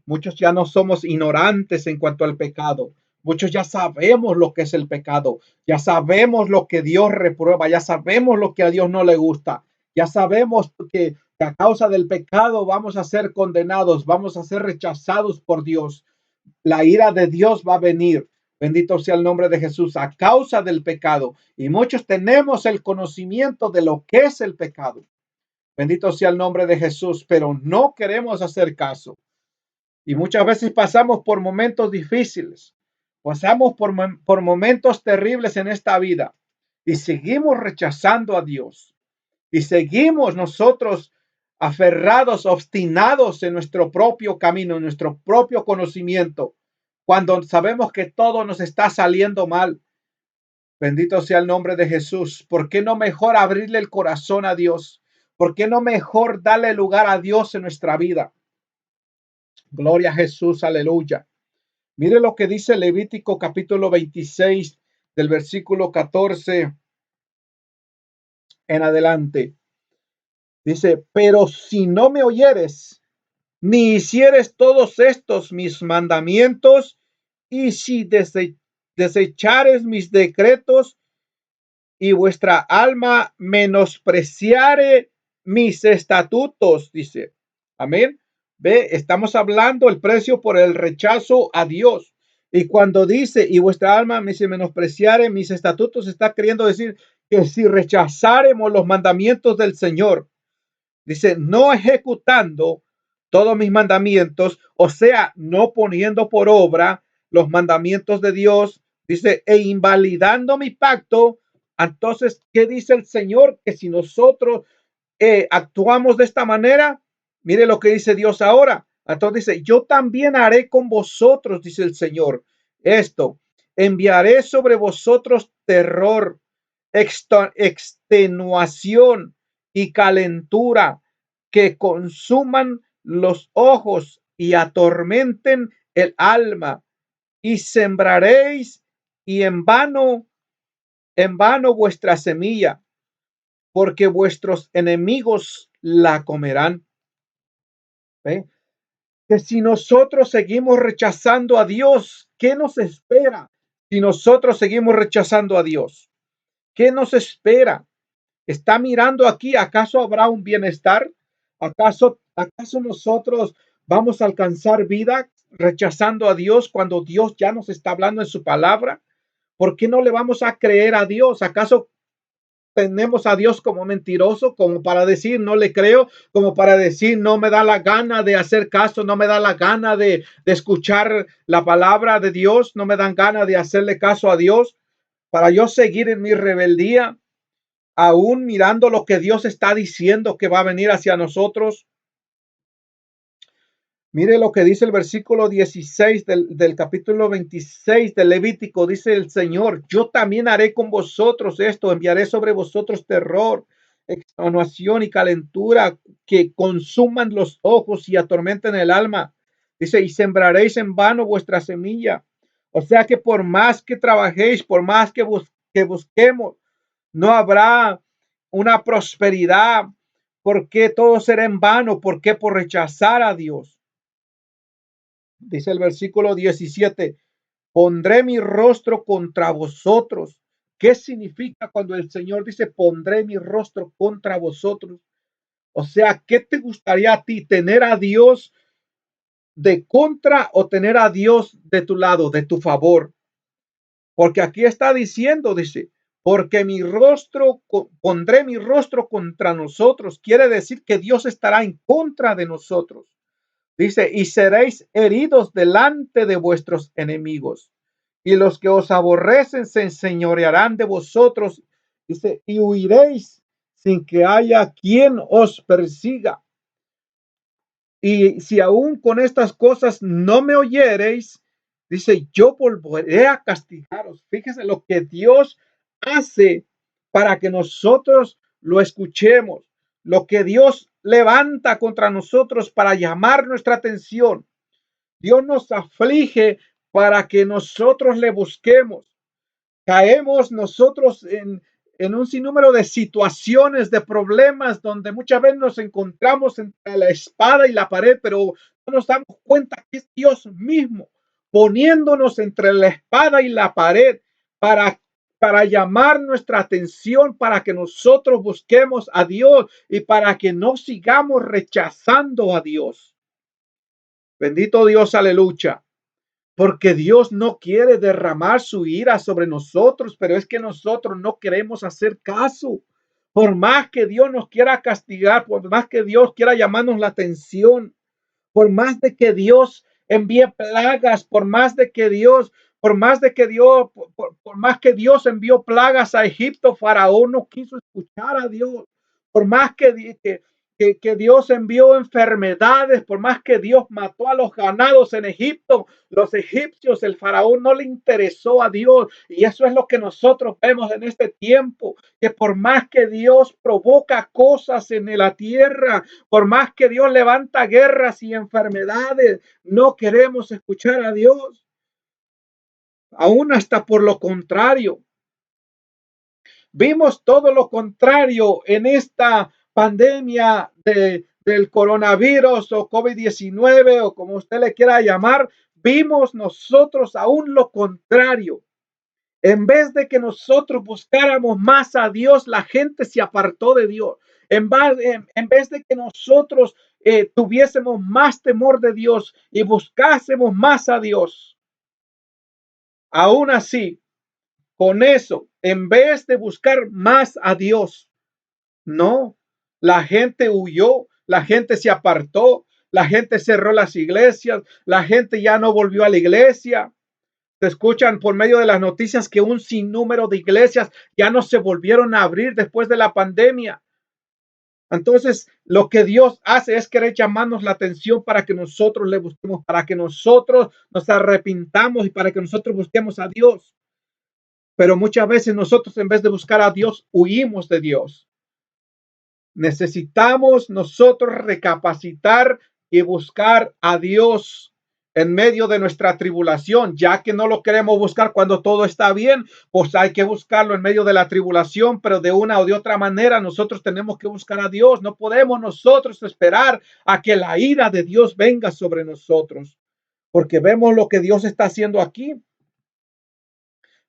[SPEAKER 1] Muchos ya no somos ignorantes en cuanto al pecado. Muchos ya sabemos lo que es el pecado. Ya sabemos lo que Dios reprueba. Ya sabemos lo que a Dios no le gusta. Ya sabemos que a causa del pecado vamos a ser condenados, vamos a ser rechazados por Dios. La ira de Dios va a venir. Bendito sea el nombre de Jesús, a causa del pecado. Y muchos tenemos el conocimiento de lo que es el pecado. Bendito sea el nombre de Jesús, pero no queremos hacer caso. Y muchas veces pasamos por momentos difíciles, pasamos por momentos terribles en esta vida y seguimos rechazando a Dios. Y seguimos nosotros aferrados, obstinados en nuestro propio camino, en nuestro propio conocimiento, cuando sabemos que todo nos está saliendo mal. Bendito sea el nombre de Jesús. ¿Por qué no mejor abrirle el corazón a Dios? ¿Por qué no mejor darle lugar a Dios en nuestra vida? Gloria a Jesús, aleluya. Mire lo que dice Levítico capítulo 26 del versículo 14 en adelante. Dice, pero si no me oyeres, ni hicieres todos estos mis mandamientos, y si desechares mis decretos, y vuestra alma menospreciare mis estatutos, dice. Amén. Ve, estamos hablando el precio por el rechazo a Dios. Y cuando dice, y vuestra alma me menospreciare mis estatutos, está queriendo decir que si rechazáremos los mandamientos del Señor, dice, no ejecutando todos mis mandamientos, o sea, no poniendo por obra los mandamientos de Dios, dice, e invalidando mi pacto. Entonces, ¿qué dice el Señor? Que si nosotros actuamos de esta manera, mire lo que dice Dios ahora. Entonces dice, yo también haré con vosotros, dice el Señor, esto, enviaré sobre vosotros terror, extenuación y calentura que consuman los ojos y atormenten el alma, y sembraréis y en vano vuestra semilla, porque vuestros enemigos la comerán. ¿Ve? Que si nosotros seguimos rechazando a Dios, ¿qué nos espera? Si nosotros seguimos rechazando a Dios, ¿qué nos espera? ¿Está mirando aquí? ¿Acaso habrá un bienestar? ¿Acaso nosotros vamos a alcanzar vida rechazando a Dios cuando Dios ya nos está hablando en su palabra? ¿Por qué no le vamos a creer a Dios? ¿Acaso tenemos a Dios como mentiroso, como para decir no le creo, como para decir no me da la gana de hacer caso, no me da la gana de escuchar la palabra de Dios, no me dan ganas de hacerle caso a Dios, para yo seguir en mi rebeldía, aún mirando lo que Dios está diciendo que va a venir hacia nosotros? Mire lo que dice el versículo 16 del capítulo 26 del Levítico. Dice el Señor, yo también haré con vosotros esto, enviaré sobre vosotros terror, extenuación y calentura que consuman los ojos y atormenten el alma. Dice, y sembraréis en vano vuestra semilla. O sea que por más que trabajéis, por más que busquemos, no habrá una prosperidad, porque todo será en vano. ¿Por qué? Por rechazar a Dios. Dice el versículo 17, pondré mi rostro contra vosotros. ¿Qué significa cuando el Señor dice pondré mi rostro contra vosotros? O sea, ¿qué te gustaría a ti? ¿Tener a Dios de contra o tener a Dios de tu lado, de tu favor? Porque aquí está diciendo, dice, porque pondré mi rostro contra nosotros. Quiere decir que Dios estará en contra de nosotros. Dice, y seréis heridos delante de vuestros enemigos, y los que os aborrecen se enseñorearán de vosotros. Dice, y huiréis sin que haya quien os persiga. Y si aún con estas cosas no me oyereis, dice, yo volveré a castigaros. Fíjese lo que Dios hace para que nosotros lo escuchemos, lo que Dios levanta contra nosotros para llamar nuestra atención. Dios nos aflige para que nosotros le busquemos. Caemos nosotros en un sinnúmero de situaciones, de problemas, donde muchas veces nos encontramos entre la espada y la pared, pero no nos damos cuenta que es Dios mismo poniéndonos entre la espada y la pared para, para llamar nuestra atención, para que nosotros busquemos a Dios y para que no sigamos rechazando a Dios. Bendito Dios, aleluya. porque Dios no quiere derramar su ira sobre nosotros, pero es que nosotros no queremos hacer caso. Por más que Dios nos quiera castigar, por más que Dios quiera llamarnos la atención, por más de que Dios envíe plagas, por más de que Dios, por más que Dios envió plagas a Egipto, Faraón no quiso escuchar a Dios. Por más que Dios envió enfermedades, por más que Dios mató a los ganados en Egipto, los egipcios, el faraón no le interesó a Dios. Y eso es lo que nosotros vemos en este tiempo, que por más que Dios provoca cosas en la tierra, por más que Dios levanta guerras y enfermedades, no queremos escuchar a Dios. Aún hasta por lo contrario. Vimos todo lo contrario en esta pandemia del coronavirus o COVID-19 o como usted le quiera llamar. Vimos nosotros aún lo contrario. En vez de que nosotros buscáramos más a Dios, la gente se apartó de Dios. En vez de que nosotros tuviésemos más temor de Dios y buscásemos más a Dios, aún así, con eso, en vez de buscar más a Dios, no, la gente huyó, la gente se apartó, la gente cerró las iglesias, la gente ya no volvió a la iglesia. Se escuchan por medio de las noticias que un sinnúmero de iglesias ya no se volvieron a abrir después de la pandemia. Entonces, lo que Dios hace es querer llamarnos la atención para que nosotros le busquemos, para que nosotros nos arrepintamos y para que nosotros busquemos a Dios. Pero muchas veces nosotros, en vez de buscar a Dios, huimos de Dios. Necesitamos nosotros recapacitar y buscar a Dios en medio de nuestra tribulación, ya que no lo queremos buscar cuando todo está bien, pues hay que buscarlo en medio de la tribulación, pero de una o de otra manera nosotros tenemos que buscar a Dios. No podemos nosotros esperar a que la ira de Dios venga sobre nosotros, porque vemos lo que Dios está haciendo aquí.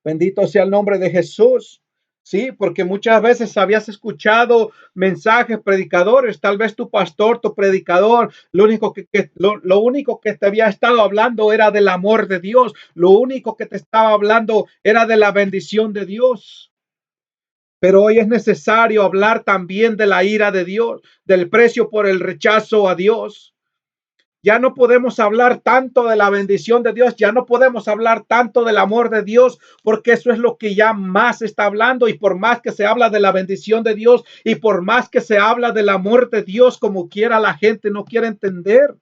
[SPEAKER 1] Bendito sea el nombre de Jesús. Sí, porque muchas veces habías escuchado mensajes, predicadores, tal vez tu pastor, tu predicador, lo único que te había estado hablando era del amor de Dios, lo único que te estaba hablando era de la bendición de Dios. Pero hoy es necesario hablar también de la ira de Dios, del precio por el rechazo a Dios. Ya no podemos hablar tanto de la bendición de Dios, ya no podemos hablar tanto del amor de Dios, porque eso es lo que ya más está hablando. Y por más que se habla de la bendición de Dios y por más que se habla del amor de Dios, como quiera la gente no quiere entender.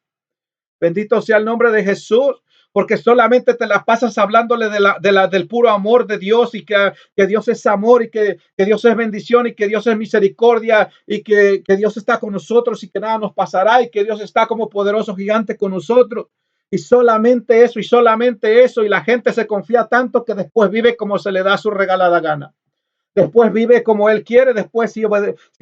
[SPEAKER 1] Bendito sea el nombre de Jesús, porque solamente te la pasas hablándole del puro amor de Dios y que Dios es amor y que Dios es bendición y que Dios es misericordia y que Dios está con nosotros y que nada nos pasará y que Dios está como poderoso gigante con nosotros. Y solamente eso, y la gente se confía tanto que después vive como se le da su regalada gana. Después vive como él quiere, después si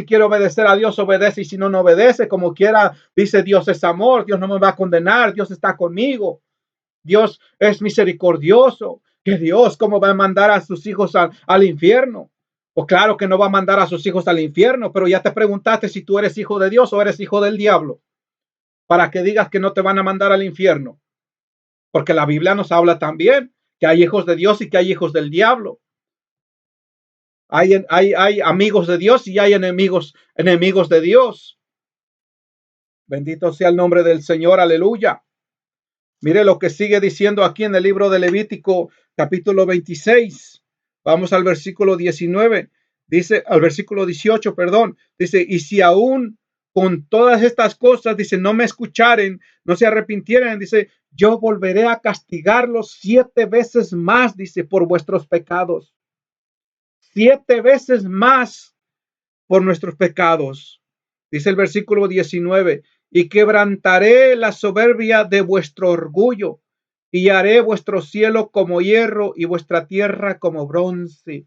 [SPEAKER 1] quiere obedecer a Dios, obedece, y si no, no obedece, como quiera, dice Dios es amor, Dios no me va a condenar, Dios está conmigo, Dios es misericordioso, que Dios cómo va a mandar a sus hijos al infierno. Pues claro que no va a mandar a sus hijos al infierno, pero ya te preguntaste si tú eres hijo de Dios o eres hijo del diablo, para que digas que no te van a mandar al infierno, porque la Biblia nos habla también que hay hijos de Dios y que hay hijos del diablo. Hay amigos de Dios y hay enemigos de Dios. Bendito sea el nombre del Señor, aleluya. Mire lo que sigue diciendo aquí en el libro de Levítico, capítulo 26. Vamos al versículo 19. Dice, al versículo 18, perdón. Dice, y si aún con todas estas cosas, dice, no me escucharen, no se arrepintieran, dice, yo volveré a castigarlos 7 veces más, dice, por vuestros pecados. 7 veces más por nuestros pecados. Dice el versículo 19, y quebrantaré la soberbia de vuestro orgullo, y haré vuestro cielo como hierro y vuestra tierra como bronce.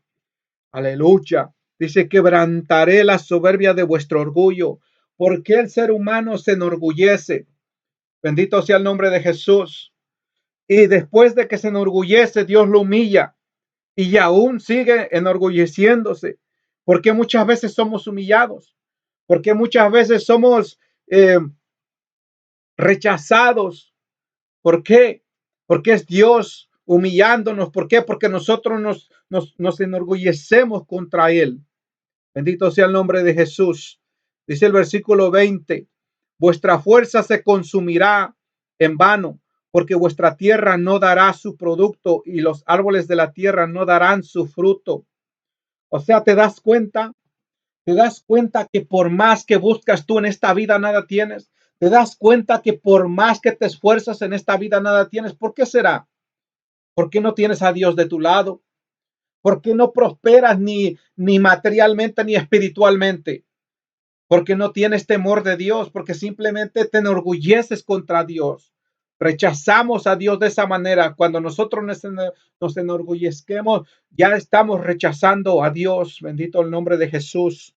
[SPEAKER 1] Aleluya. Dice, quebrantaré la soberbia de vuestro orgullo. ¿Por qué el ser humano se enorgullece? Bendito sea el nombre de Jesús. Y después de que se enorgullece, Dios lo humilla y aún sigue enorgulleciéndose, porque muchas veces somos humillados, porque muchas veces somos rechazados. ¿Por qué? porque es Dios humillándonos. ¿Por qué? Porque nosotros nos enorgullecemos contra Él. Bendito sea el nombre de Jesús. Dice el versículo 20, vuestra fuerza se consumirá en vano, porque vuestra tierra no dará su producto y los árboles de la tierra no darán su fruto. O sea, te das cuenta que por más que buscas tú en esta vida, nada tienes. Te das cuenta que por más que te esfuerzas en esta vida, nada tienes. ¿Por qué será? ¿Por qué no tienes a Dios de tu lado? ¿Por qué no prosperas ni materialmente ni espiritualmente? Porque no tienes temor de Dios, porque simplemente te enorgulleces contra Dios. Rechazamos a Dios de esa manera. Cuando nosotros nos enorgullezquemos, ya estamos rechazando a Dios. Bendito el nombre de Jesús.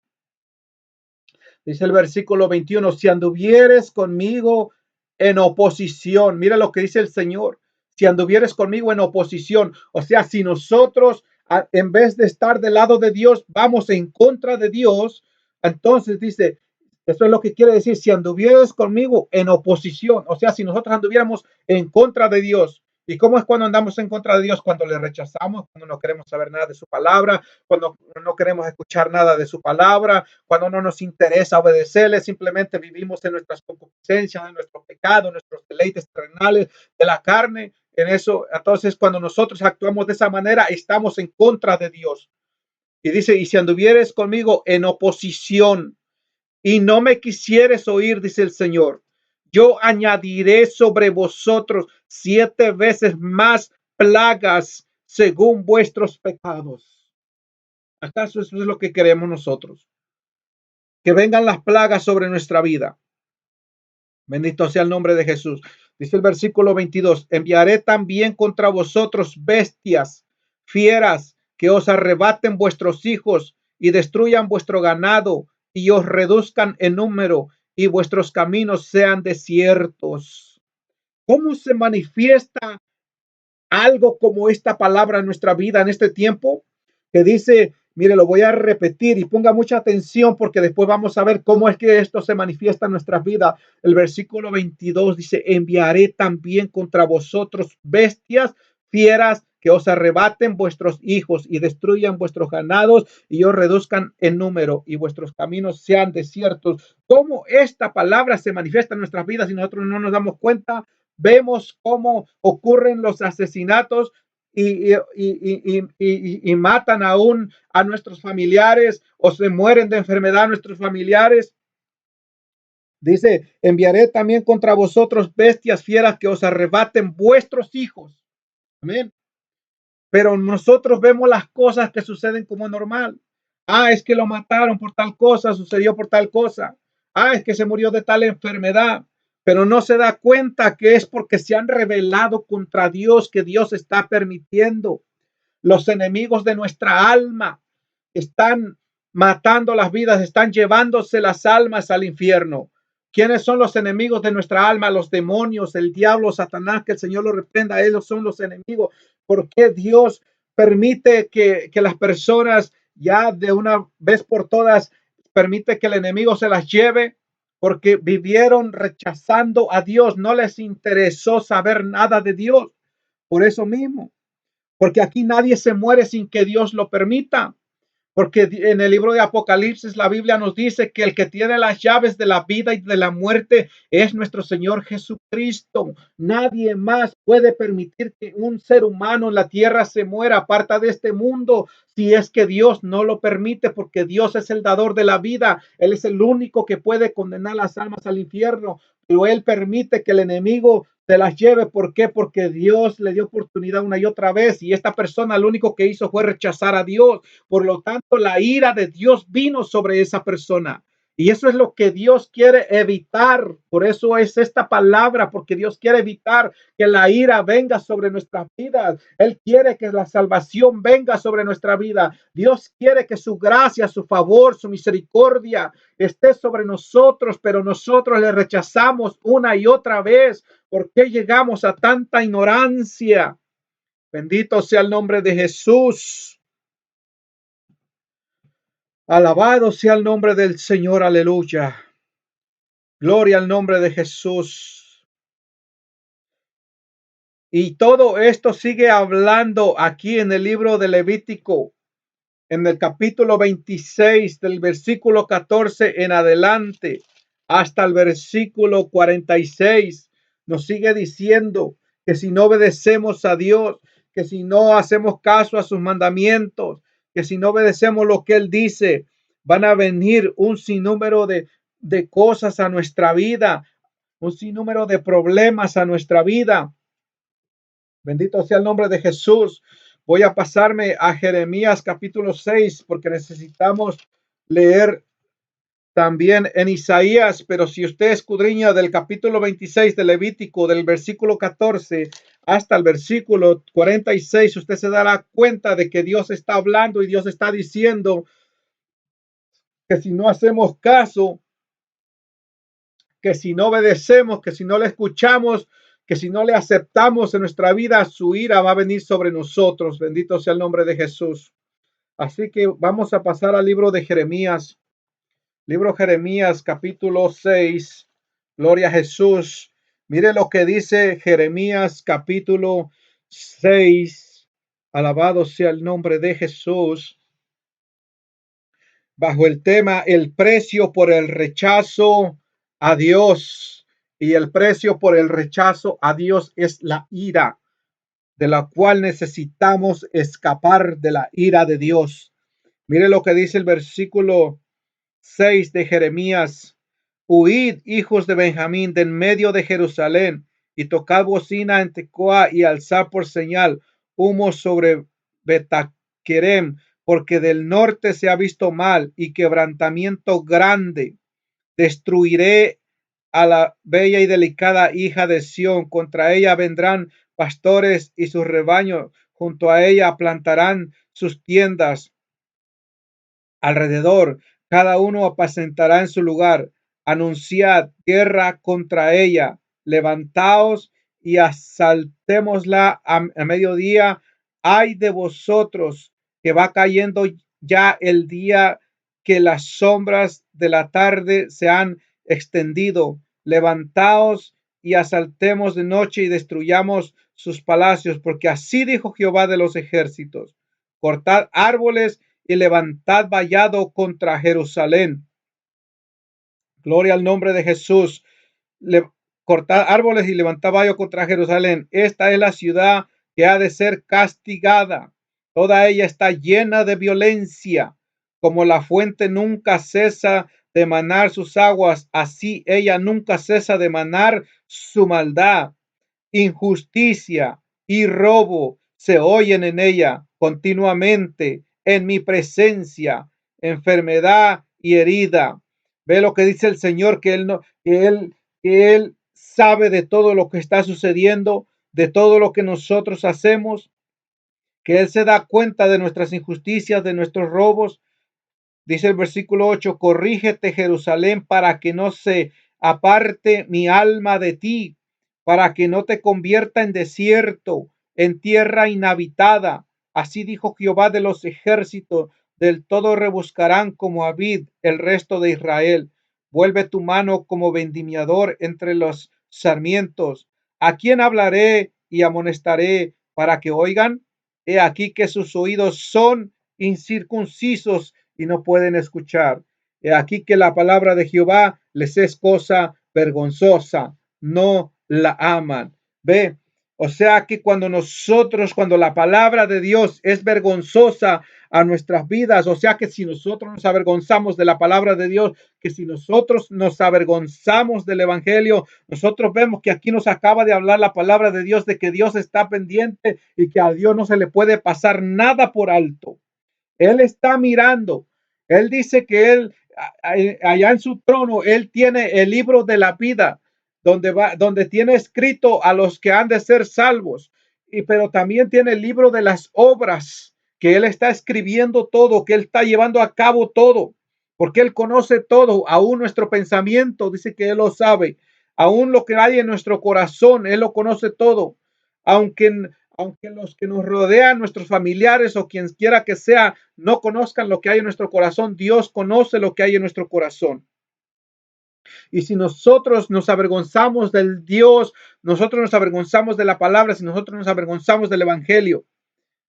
[SPEAKER 1] Dice el versículo 21, si anduvieres conmigo en oposición, mira lo que dice el Señor, si anduvieres conmigo en oposición, o sea, si nosotros en vez de estar del lado de Dios, vamos en contra de Dios, entonces dice, eso es lo que quiere decir, si anduvieres conmigo en oposición, o sea, si nosotros anduviéramos en contra de Dios. ¿Y cómo es cuando andamos en contra de Dios? Cuando le rechazamos, cuando no queremos saber nada de su palabra, cuando no queremos escuchar nada de su palabra, cuando no nos interesa obedecerle, simplemente vivimos en nuestras concupiscencias, en nuestros pecados, en nuestros deleites terrenales de la carne. En eso, entonces, cuando nosotros actuamos de esa manera, estamos en contra de Dios. Y dice, y si anduvieres conmigo en oposición y no me quisieres oír, dice el Señor, yo añadiré sobre vosotros 7 veces más plagas según vuestros pecados. ¿Acaso eso es lo que queremos nosotros? Que vengan las plagas sobre nuestra vida. Bendito sea el nombre de Jesús. Dice el versículo 22, enviaré también contra vosotros bestias, fieras, que os arrebaten vuestros hijos y destruyan vuestro ganado y os reduzcan en número y vuestros caminos sean desiertos. ¿Cómo se manifiesta algo como esta palabra en nuestra vida en este tiempo? Que dice, mire, lo voy a repetir y ponga mucha atención porque después vamos a ver cómo es que esto se manifiesta en nuestras vidas. El versículo 22 dice, enviaré también contra vosotros bestias, fieras, que os arrebaten vuestros hijos y destruyan vuestros ganados y os reduzcan en número y vuestros caminos sean desiertos. ¿Cómo esta palabra se manifiesta en nuestras vidas y nosotros no nos damos cuenta? Vemos cómo ocurren los asesinatos y matan aún a nuestros familiares o se mueren de enfermedad nuestros familiares. Dice, enviaré también contra vosotros bestias fieras que os arrebaten vuestros hijos. Amén. Pero nosotros vemos las cosas que suceden como normal. Ah, es que lo mataron por tal cosa, sucedió por tal cosa. Ah, es que se murió de tal enfermedad. Pero no se da cuenta que es porque se han rebelado contra Dios que Dios está permitiendo. Los enemigos de nuestra alma están matando las vidas, están llevándose las almas al infierno. ¿Quiénes son los enemigos de nuestra alma? Los demonios, el diablo, Satanás, que el Señor lo reprenda. Ellos son los enemigos. ¿Por qué Dios permite que las personas ya de una vez por todas, permite que el enemigo se las lleve? Porque vivieron rechazando a Dios, no les interesó saber nada de Dios. Por eso mismo, porque aquí nadie se muere sin que Dios lo permita. Porque en el libro de Apocalipsis la Biblia nos dice que el que tiene las llaves de la vida y de la muerte es nuestro Señor Jesucristo. Nadie más puede permitir que un ser humano en la tierra se muera aparte de este mundo si es que Dios no lo permite, porque Dios es el dador de la vida. Él es el único que puede condenar las almas al infierno, pero Él permite que el enemigo se las lleve. ¿Por qué? Porque Dios le dio oportunidad una y otra vez y esta persona lo único que hizo fue rechazar a Dios. Por lo tanto, la ira de Dios vino sobre esa persona. Y eso es lo que Dios quiere evitar. Por eso es esta palabra, porque Dios quiere evitar que la ira venga sobre nuestras vidas. Él quiere que la salvación venga sobre nuestra vida. Dios quiere que su gracia, su favor, su misericordia esté sobre nosotros, pero nosotros le rechazamos una y otra vez. ¿Por qué llegamos a tanta ignorancia? Bendito sea el nombre de Jesús. Alabado sea el nombre del Señor, aleluya. Gloria al nombre de Jesús. Y todo esto sigue hablando aquí en el libro de Levítico, en el capítulo 26, del versículo 14 en adelante, hasta el versículo 46, nos sigue diciendo que si no obedecemos a Dios, que si no hacemos caso a sus mandamientos, que si no obedecemos lo que Él dice, van a venir un sinnúmero de cosas a nuestra vida, un sinnúmero de problemas a nuestra vida. Bendito sea el nombre de Jesús. Voy a pasarme a Jeremías capítulo 6 porque necesitamos leer también en Isaías, pero si usted escudriña del capítulo 26 de Levítico, del versículo 14 hasta el versículo 46, usted se dará cuenta de que Dios está hablando y Dios está diciendo que si no hacemos caso, que si no obedecemos, que si no le escuchamos, que si no le aceptamos en nuestra vida, su ira va a venir sobre nosotros. Bendito sea el nombre de Jesús. Así que vamos a pasar al libro de Jeremías. Libro Jeremías, capítulo 6. Gloria a Jesús. Mire lo que dice Jeremías, capítulo 6. Alabado sea el nombre de Jesús. Bajo el tema el precio por el rechazo a Dios. Y el precio por el rechazo a Dios es la ira, de la cual necesitamos escapar de la ira de Dios. Mire lo que dice el versículo 6 de Jeremías. Huid, hijos de Benjamín, de en medio de Jerusalén, y tocad bocina en Tecoa y alzad por señal humo sobre Betaquerem, porque del norte se ha visto mal y quebrantamiento grande. Destruiré a la bella y delicada hija de Sión. Contra ella vendrán pastores y sus rebaños. Junto a ella plantarán sus tiendas alrededor. Cada uno apacentará en su lugar. Anunciad guerra contra ella. Levantaos y asaltémosla a mediodía. Ay de vosotros, que va cayendo ya el día, que las sombras de la tarde se han extendido. Levantaos y asaltemos de noche y destruyamos sus palacios, porque así dijo Jehová de los ejércitos. Cortad árboles y levantad vallado contra Jerusalén. Gloria al nombre de Jesús. Cortad árboles y levantad vallado contra Jerusalén. Esta es la ciudad que ha de ser castigada. Toda ella está llena de violencia. Como la fuente nunca cesa de manar sus aguas, así ella nunca cesa de manar su maldad. Injusticia y robo se oyen en ella continuamente, en mi presencia, enfermedad y herida. Ve lo que dice el Señor, que él no, que él sabe de todo lo que está sucediendo, de todo lo que nosotros hacemos, que Él se da cuenta de nuestras injusticias, de nuestros robos. Dice el versículo 8, corrígete Jerusalén para que no se aparte mi alma de ti, para que no te convierta en desierto, en tierra inhabitada. Así dijo Jehová de los ejércitos, del todo rebuscarán como a vid el resto de Israel. Vuelve tu mano como vendimiador entre los sarmientos. ¿A quién hablaré y amonestaré para que oigan? He aquí que sus oídos son incircuncisos y no pueden escuchar. He aquí que la palabra de Jehová les es cosa vergonzosa, no la aman. Ve, o sea que cuando la palabra de Dios es vergonzosa a nuestras vidas, o sea que si nosotros nos avergonzamos de la palabra de Dios, que si nosotros nos avergonzamos del evangelio, nosotros vemos que aquí nos acaba de hablar la palabra de Dios de que Dios está pendiente y que a Dios no se le puede pasar nada por alto. Él está mirando. Él dice que él, allá en su trono, él tiene el libro de la vida, donde tiene escrito a los que han de ser salvos. Pero también tiene el libro de las obras, que él está escribiendo todo, que él está llevando a cabo todo, porque él conoce todo, aún nuestro pensamiento, dice que él lo sabe, aún lo que hay en nuestro corazón, él lo conoce todo. Aunque aunque los que nos rodean, nuestros familiares o quien quiera que sea, no conozcan lo que hay en nuestro corazón, Dios conoce lo que hay en nuestro corazón. Y si nosotros nos avergonzamos del Dios, nosotros nos avergonzamos de la palabra, si nosotros nos avergonzamos del Evangelio.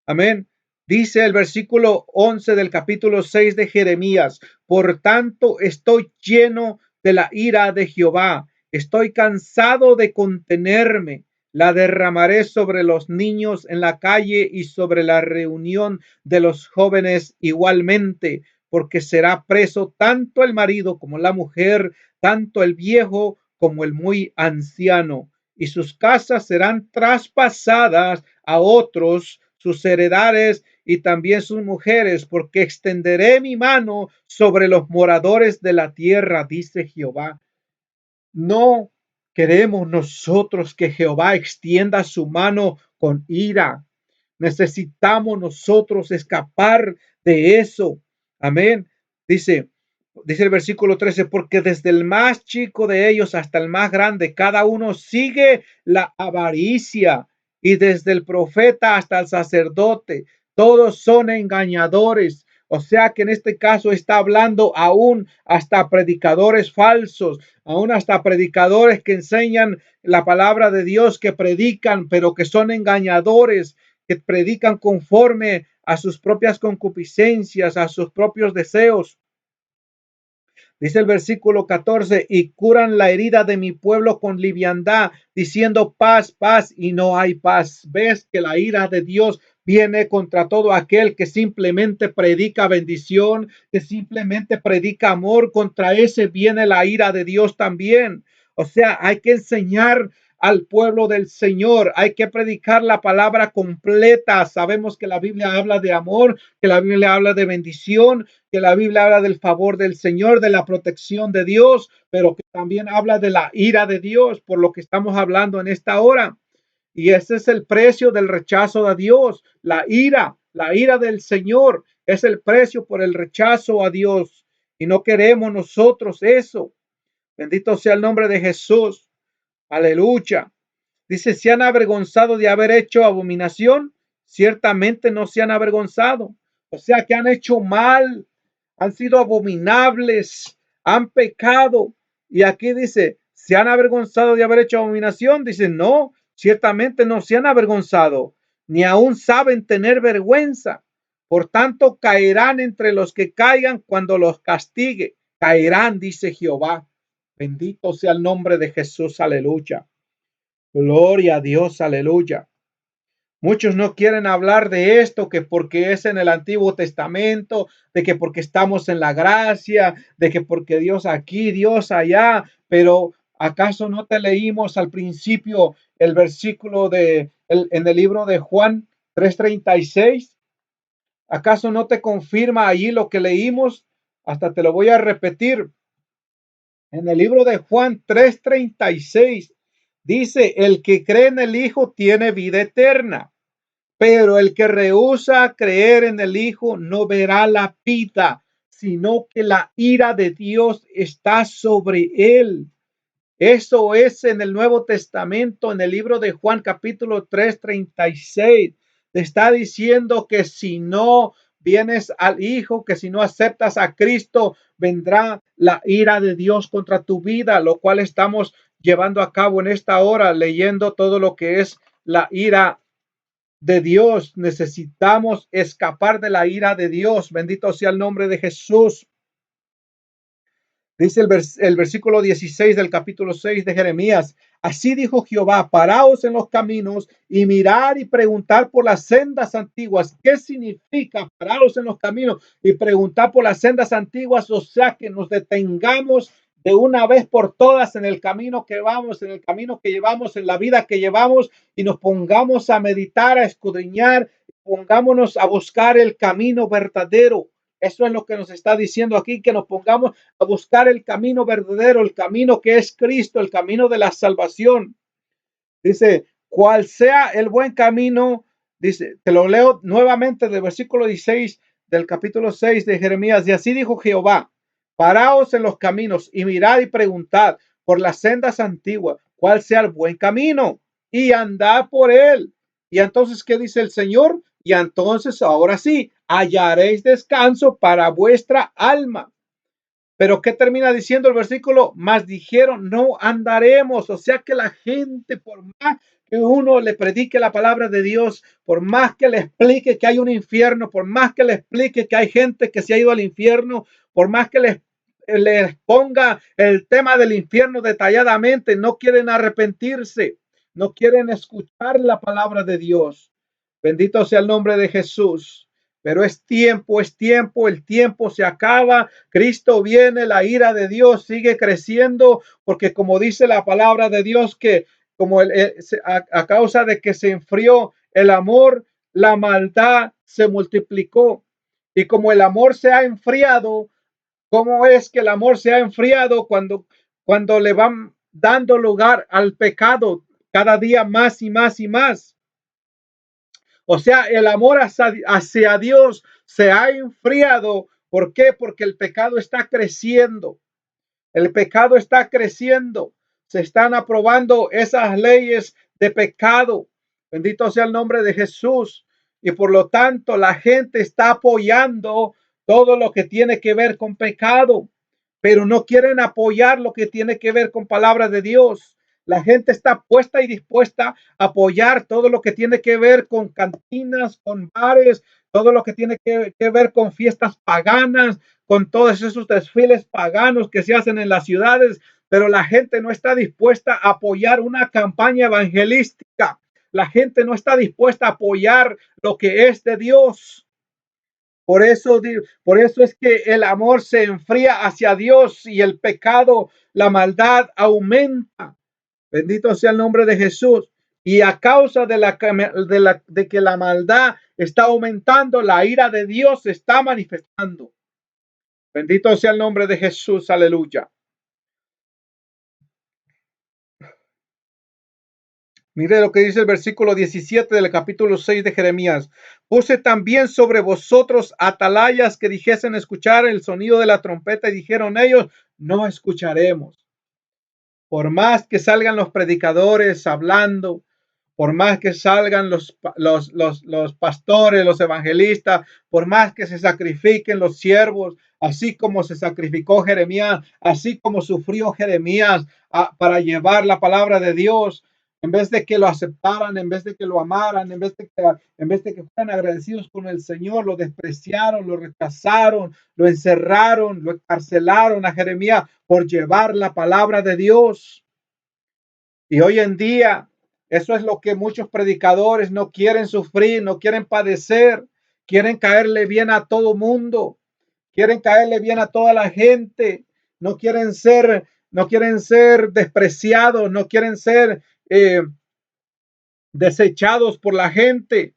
[SPEAKER 1] Amén. Dice el versículo 11 del capítulo 6 de Jeremías: por tanto, estoy lleno de la ira de Jehová. Estoy cansado de contenerme. La derramaré sobre los niños en la calle y sobre la reunión de los jóvenes igualmente, porque será preso tanto el marido como la mujer, tanto el viejo como el muy anciano, y sus casas serán traspasadas a otros, sus heredades y también sus mujeres, porque extenderé mi mano sobre los moradores de la tierra, dice Jehová. No queremos nosotros que Jehová extienda su mano con ira. Necesitamos nosotros escapar de eso. Amén. Dice, dice el versículo 13, porque desde el más chico de ellos hasta el más grande, cada uno sigue la avaricia, y desde el profeta hasta el sacerdote, todos son engañadores. O sea que en este caso está hablando aún hasta predicadores falsos, aún hasta predicadores que enseñan la palabra de Dios, que predican, pero que son engañadores, que predican conforme a sus propias concupiscencias, a sus propios deseos. Dice el versículo 14, y curan la herida de mi pueblo con liviandad, diciendo paz, paz, y no hay paz. Ves que la ira de Dios viene contra todo aquel que simplemente predica bendición, que simplemente predica amor. Contra ese viene la ira de Dios también. O sea, hay que enseñar al pueblo del Señor, hay que predicar la palabra completa. Sabemos que la Biblia habla de amor, que la Biblia habla de bendición, que la Biblia habla del favor del Señor, de la protección de Dios, pero que también habla de la ira de Dios, por lo que estamos hablando en esta hora. Y ese es el precio del rechazo a Dios, la ira del Señor es el precio por el rechazo a Dios. Y no queremos nosotros eso. Bendito sea el nombre de Jesús. Aleluya. Dice, se han avergonzado de haber hecho abominación. Ciertamente no se han avergonzado. O sea que han hecho mal, han sido abominables, han pecado. Y aquí dice, ¿se han avergonzado de haber hecho abominación? Dice, no, ciertamente no se han avergonzado, ni aún saben tener vergüenza. Por tanto, caerán entre los que caigan cuando los castigue. Caerán, dice Jehová. Bendito sea el nombre de Jesús, aleluya. Gloria a Dios, aleluya. Muchos no quieren hablar de esto, que porque es en el Antiguo Testamento, de que porque estamos en la gracia, de que porque Dios aquí, Dios allá, pero ¿acaso no te leímos al principio el versículo en el libro de Juan 3:36? ¿Acaso no te confirma allí lo que leímos? Hasta te lo voy a repetir. En el libro de Juan 3:36 dice, el que cree en el Hijo tiene vida eterna, pero el que rehúsa creer en el Hijo no verá la vida, sino que la ira de Dios está sobre él. Eso es en el Nuevo Testamento, en el libro de Juan capítulo 3:36. Te está diciendo que si no vienes al Hijo, que si no aceptas a Cristo, vendrá la ira de Dios contra tu vida, lo cual estamos llevando a cabo en esta hora, leyendo todo lo que es la ira de Dios. Necesitamos escapar de la ira de Dios. Bendito sea el nombre de Jesús. Dice el versículo 16 del capítulo 6 de Jeremías. Así dijo Jehová, paraos en los caminos y mirar y preguntar por las sendas antiguas. ¿Qué significa paraos en los caminos y preguntar por las sendas antiguas? O sea, que nos detengamos de una vez por todas en el camino que vamos, en el camino que llevamos, en la vida que llevamos, y nos pongamos a meditar, a escudriñar, pongámonos a buscar el camino verdadero. Eso es lo que nos está diciendo aquí, que nos pongamos a buscar el camino verdadero, el camino que es Cristo, el camino de la salvación. Dice, cual sea el buen camino, dice, te lo leo nuevamente del versículo 16 del capítulo 6 de Jeremías. Y así dijo Jehová, paraos en los caminos y mirad y preguntad por las sendas antiguas, cuál sea el buen camino, y andad por él. Y entonces, ¿qué dice el Señor? Y entonces, ahora sí, hallaréis descanso para vuestra alma. Pero ¿qué termina diciendo el versículo? Más dijeron, no andaremos. O sea que la gente, por más que uno le predique la palabra de Dios, por más que le explique que hay un infierno, por más que le explique que hay gente que se ha ido al infierno, por más que les ponga el tema del infierno detalladamente, no quieren arrepentirse, no quieren escuchar la palabra de Dios. Bendito sea el nombre de Jesús. Pero es tiempo, el tiempo se acaba, Cristo viene, la ira de Dios sigue creciendo, porque como dice la palabra de Dios, que como a causa de que se enfrió el amor, la maldad se multiplicó. Y como el amor se ha enfriado, ¿cómo es que el amor se ha enfriado cuando le van dando lugar al pecado cada día más y más y más? O sea, el amor hacia Dios se ha enfriado. ¿Por qué? Porque el pecado está creciendo. El pecado está creciendo. Se están aprobando esas leyes de pecado. Bendito sea el nombre de Jesús. Y por lo tanto, la gente está apoyando todo lo que tiene que ver con pecado, pero no quieren apoyar lo que tiene que ver con palabra de Dios. La gente está puesta y dispuesta a apoyar todo lo que tiene que ver con cantinas, con bares, todo lo que tiene que ver con fiestas paganas, con todos esos desfiles paganos que se hacen en las ciudades, pero la gente no está dispuesta a apoyar una campaña evangelística. La gente no está dispuesta a apoyar lo que es de Dios. Por eso es que el amor se enfría hacia Dios y el pecado, la maldad aumenta. Bendito sea el nombre de Jesús. Y a causa de que la maldad está aumentando, la ira de Dios se está manifestando. Bendito sea el nombre de Jesús. Aleluya. Mire lo que dice el versículo 17 del capítulo 6 de Jeremías. Puse también sobre vosotros atalayas que dijesen escuchar el sonido de la trompeta y dijeron ellos, no escucharemos. Por más que salgan los predicadores hablando, por más que salgan los pastores, los evangelistas, por más que se sacrifiquen los siervos, así como se sacrificó Jeremías, así como sufrió Jeremías para llevar la palabra de Dios, en vez de que lo aceptaran, en vez de que lo amaran, en vez de que fueran agradecidos con el Señor, lo despreciaron, lo rechazaron, lo encerraron, lo encarcelaron a Jeremías por llevar la palabra de Dios. Y hoy en día, eso es lo que muchos predicadores no quieren sufrir, no quieren padecer, quieren caerle bien a todo mundo, quieren caerle bien a toda la gente, no quieren ser despreciados, no quieren ser desechados por la gente.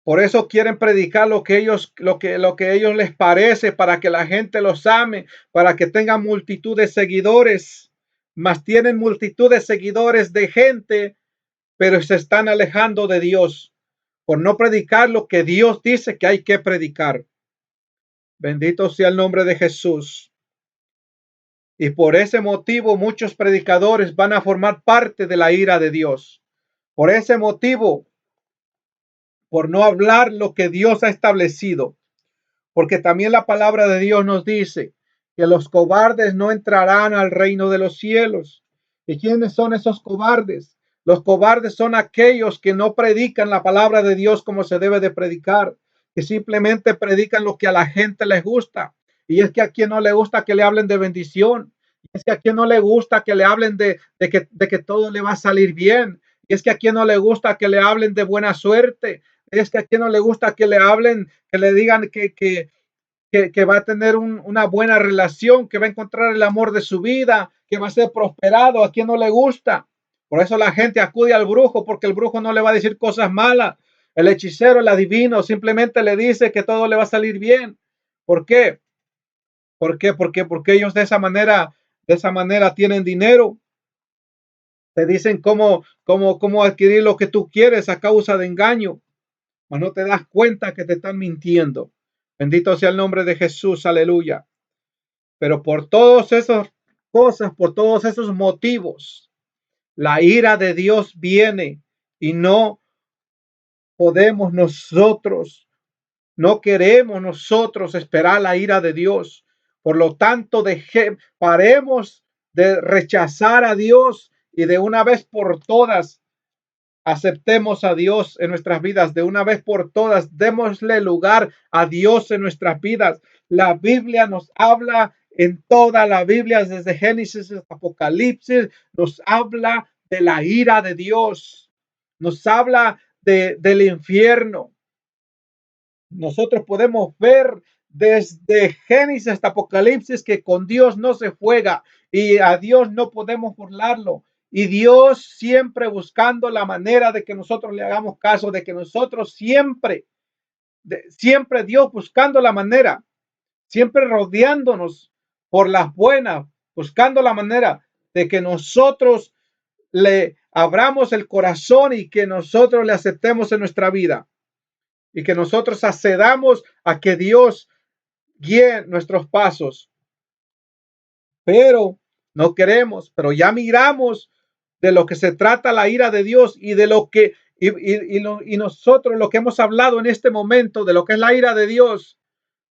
[SPEAKER 1] Por eso quieren predicar lo que ellos les parece, para que la gente los ame, para que tengan multitud de seguidores. Mas tienen multitud de seguidores de gente, pero se están alejando de Dios por no predicar lo que Dios dice que hay que predicar. Bendito sea el nombre de Jesús. Y por ese motivo muchos predicadores van a formar parte de la ira de Dios. Por ese motivo, por no hablar lo que Dios ha establecido. Porque también la palabra de Dios nos dice que los cobardes no entrarán al reino de los cielos. ¿Y quiénes son esos cobardes? Los cobardes son aquellos que no predican la palabra de Dios como se debe de predicar, que simplemente predican lo que a la gente les gusta. Y es que a quien no le gusta que le hablen de bendición. Y es que a quien no le gusta que le hablen de que todo le va a salir bien. Y es que a quien no le gusta que le hablen de buena suerte. Es que a quien no le gusta que le hablen, que le digan que va a tener una buena relación, que va a encontrar el amor de su vida, que va a ser prosperado. A quien no le gusta. Por eso la gente acude al brujo, porque el brujo no le va a decir cosas malas. El hechicero, el adivino, simplemente le dice que todo le va a salir bien. ¿Por qué? ¿Por qué? Porque ellos de esa manera tienen dinero. Te dicen cómo adquirir lo que tú quieres a causa de engaño, mas no te das cuenta que te están mintiendo. Bendito sea el nombre de Jesús, aleluya. Pero por todas esas cosas, por todos esos motivos, la ira de Dios viene y no podemos nosotros, no queremos nosotros esperar la ira de Dios, Por lo tanto, paremos de rechazar a Dios y de una vez por todas aceptemos a Dios en nuestras vidas. De una vez por todas, démosle lugar a Dios en nuestras vidas. La Biblia nos habla en toda la Biblia, desde Génesis hasta Apocalipsis, nos habla de la ira de Dios, nos habla del infierno. Nosotros podemos ver desde Génesis hasta Apocalipsis que con Dios no se juega y a Dios no podemos burlarlo. Y Dios siempre buscando la manera de que nosotros le hagamos caso, de que nosotros siempre Dios buscando la manera, siempre rodeándonos por las buenas, buscando la manera de que nosotros le abramos el corazón y que nosotros le aceptemos en nuestra vida y que nosotros accedamos a que Dios guíe nuestros pasos. Pero no queremos, pero ya miramos de lo que se trata la ira de Dios y de lo que y nosotros lo que hemos hablado en este momento de lo que es la ira de Dios,